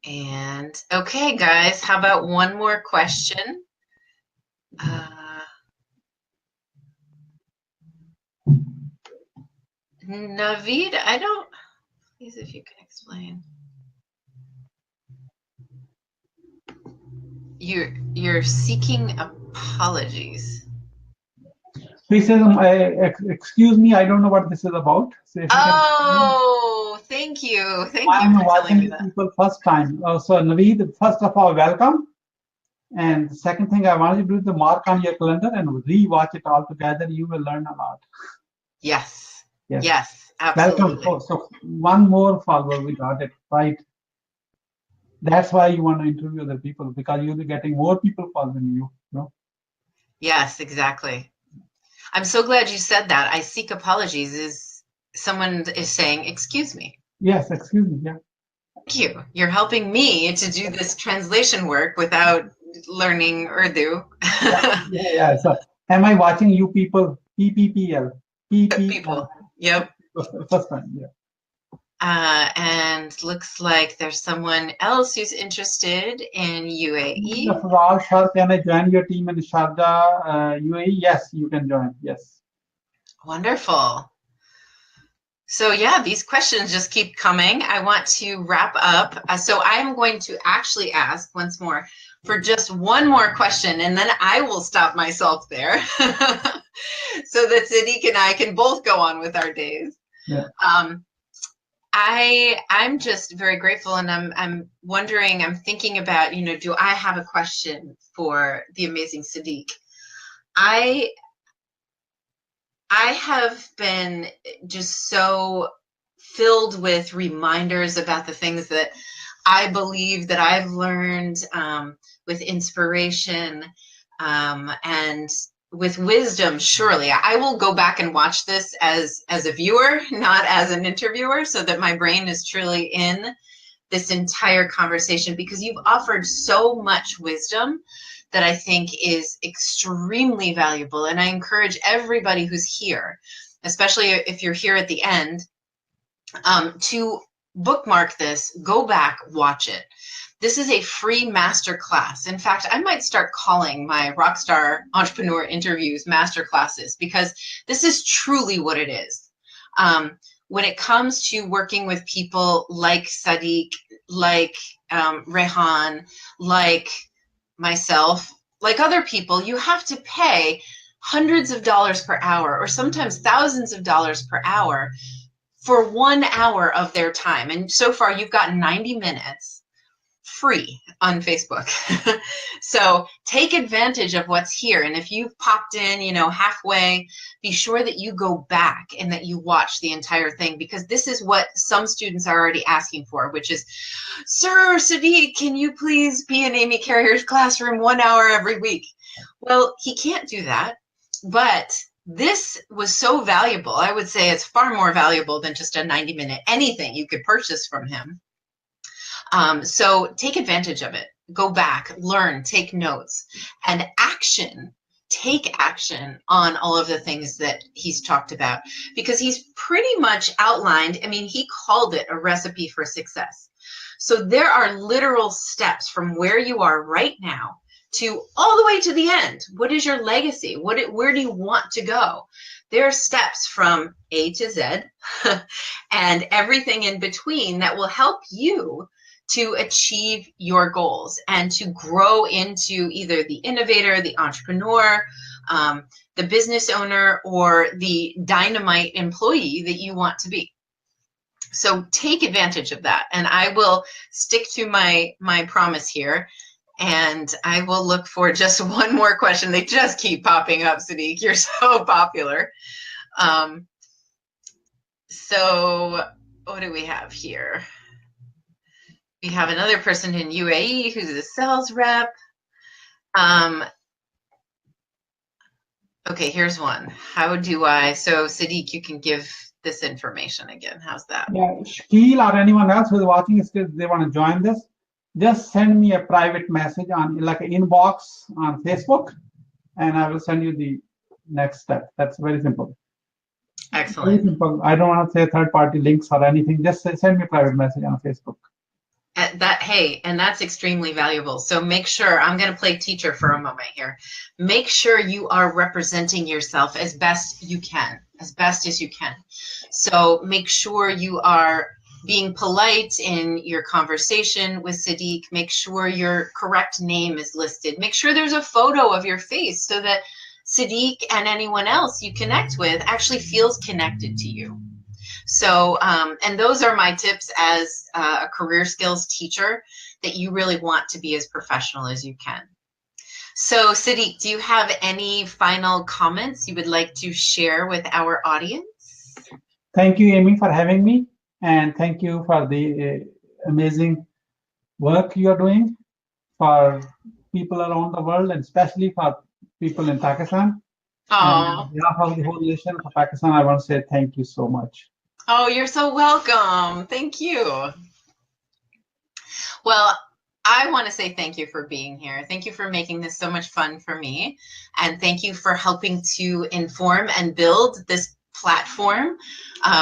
Speaker 1: and okay, guys, how about one more question? Naveed, please, if you can explain. You're seeking apologies.
Speaker 2: He says, excuse me, I don't know what this is about. So if you can explain.
Speaker 1: Oh, thank you. Thank you
Speaker 2: I'm
Speaker 1: for telling
Speaker 2: watching
Speaker 1: me
Speaker 2: you
Speaker 1: that.
Speaker 2: people first time. So Naveed, first of all, welcome. And the second thing I want you to do is to mark on your calendar and re-watch it all together. You will learn a lot.
Speaker 1: Yes.
Speaker 2: Yes.
Speaker 1: Yes,
Speaker 2: Welcome.
Speaker 1: absolutely.
Speaker 2: So one more follower, we got it right. That's why you want to interview other people because you'll be getting more people following you. You know?
Speaker 1: Yes, exactly. I'm so glad you said that. I seek apologies is someone is saying, excuse me.
Speaker 2: Yes, excuse me. Yeah.
Speaker 1: Thank you. You're helping me to do this translation work without learning Urdu.
Speaker 2: Yeah. So am I watching you people? PPPL. PPL.
Speaker 1: People. Yep.
Speaker 2: First time. Yeah.
Speaker 1: And looks like there's someone else who's interested in UAE.
Speaker 2: Afral Shah, can I join your team in Sharjah, UAE? Yes, you can join. Yes.
Speaker 1: Wonderful. So yeah, these questions just keep coming. I want to wrap up. So I'm going to actually ask once more for just one more question, and then I will stop myself there so that Siddique and I can both go on with our days.
Speaker 2: Yeah.
Speaker 1: I'm just very grateful, and I'm wondering, I'm thinking about, do I have a question for the amazing Siddique? I have been just so filled with reminders about the things that I believe that I've learned, with inspiration, and with wisdom. Surely I will go back and watch this as a viewer, not as an interviewer, so that my brain is truly in this entire conversation, because you've offered so much wisdom that I think is extremely valuable. And I encourage everybody who's here, especially if you're here at the end, to bookmark this, go back, watch it. This is a free master class. In fact, I might start calling my Rockstar Entrepreneur Interviews master classes, because this is truly what it is. When it comes to working with people like Siddique, like Rehan, like myself, like other people, you have to pay hundreds of dollars per hour, or sometimes thousands of dollars per hour, for 1 hour of their time. And so far, you've got 90 minutes free on Facebook. So take advantage of what's here. And if you've popped in, halfway, be sure that you go back and that you watch the entire thing, because this is what some students are already asking for, which is, Sir Siddique, can you please be in Amy Carrier's classroom 1 hour every week? Well, he can't do that, but this was so valuable. I would say it's far more valuable than just a 90-minute anything you could purchase from him. So take advantage of it. Go back, learn, take notes, and take action on all of the things that he's talked about, because he's pretty much outlined, I mean, he called it a recipe for success. So there are literal steps from where you are right now to all the way to the end. What is your legacy? Where do you want to go? There are steps from A to Z and everything in between that will help you to achieve your goals and to grow into either the innovator, the entrepreneur, the business owner, or the dynamite employee that you want to be. So take advantage of that. And I will stick to my promise here. And I will look for just one more question. They just keep popping up, Siddique. You're so popular. So what do we have here? We have another person in UAE who's a sales rep. Okay, here's one. How do I, so Siddique, you can give this information again. How's that?
Speaker 2: Yeah, Shakil or anyone else who's watching, if they want to join this, just send me a private message on like an inbox on Facebook, and I will send you the next step. That's very simple.
Speaker 1: Excellent.
Speaker 2: Very simple. I don't want to say third-party links or anything. Just send me a private message on Facebook.
Speaker 1: Hey, and that's extremely valuable. So make sure, I'm going to play teacher for a moment here. Make sure you are representing yourself as best you can, as best as you can. So make sure you are being polite in your conversation with Siddique. Make sure your correct name is listed. Make sure there's a photo of your face so that Siddique and anyone else you connect with actually feels connected to you. So, and those are my tips as a career skills teacher, that you really want to be as professional as you can. So, Siddique, do you have any final comments you would like to share with our audience?
Speaker 2: Thank you, Amy, for having me. And thank you for the amazing work you are doing for people around the world, and especially for people in Pakistan.
Speaker 1: Oh.
Speaker 2: And on behalf of the whole nation of Pakistan, I want to say thank you so much.
Speaker 1: Oh, you're so welcome. Thank you. Well, I want to say thank you for being here. Thank you for making this so much fun for me. And thank you for helping to inform and build this platform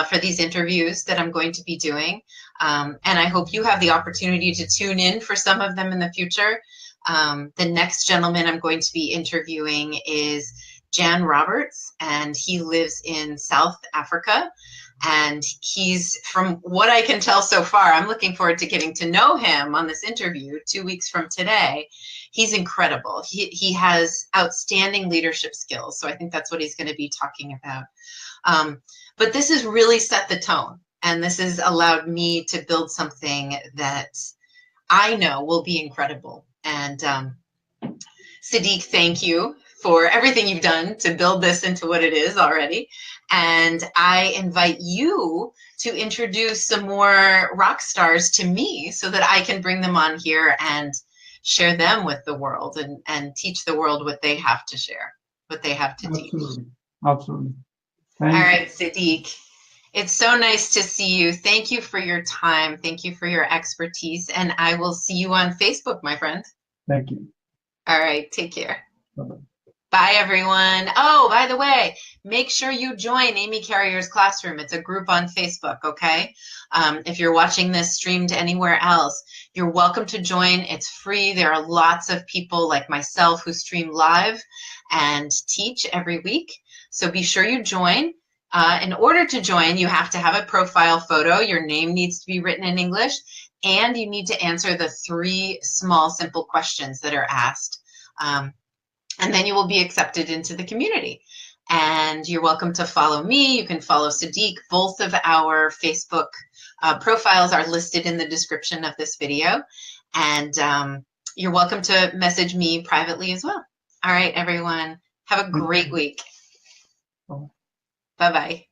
Speaker 1: for these interviews that I'm going to be doing. And I hope you have the opportunity to tune in for some of them in the future. The next gentleman I'm going to be interviewing is Jan Roberts, and he lives in South Africa. And he's, from what I can tell so far, I'm looking forward to getting to know him on this interview 2 weeks from today. He's incredible. He has outstanding leadership skills. So I think that's what he's going to be talking about. But this has really set the tone, and this has allowed me to build something that I know will be incredible. And Siddique, thank you for everything you've done to build this into what it is already. And I invite you to introduce some more rock stars to me so that I can bring them on here and share them with the world, and teach the world what they have to share, what they have to teach.
Speaker 2: Absolutely.
Speaker 1: All right, Siddique. It's so nice to see you. Thank you for your time. Thank you for your expertise. And I will see you on Facebook, my friend.
Speaker 2: Thank you.
Speaker 1: All right, take care.
Speaker 2: Bye-bye.
Speaker 1: Bye, everyone. Oh, by the way, make sure you join Amy Carrier's Classroom. It's a group on Facebook, okay? If you're watching this streamed anywhere else, you're welcome to join. It's free. There are lots of people like myself who stream live and teach every week. So be sure you join. In order to join, you have to have a profile photo. Your name needs to be written in English, and you need to answer the 3 small, simple questions that are asked. And then you will be accepted into the community. And you're welcome to follow me. You can follow Siddique. Both of our Facebook profiles are listed in the description of this video. And you're welcome to message me privately as well. All right, everyone. Have a great week. Bye-bye.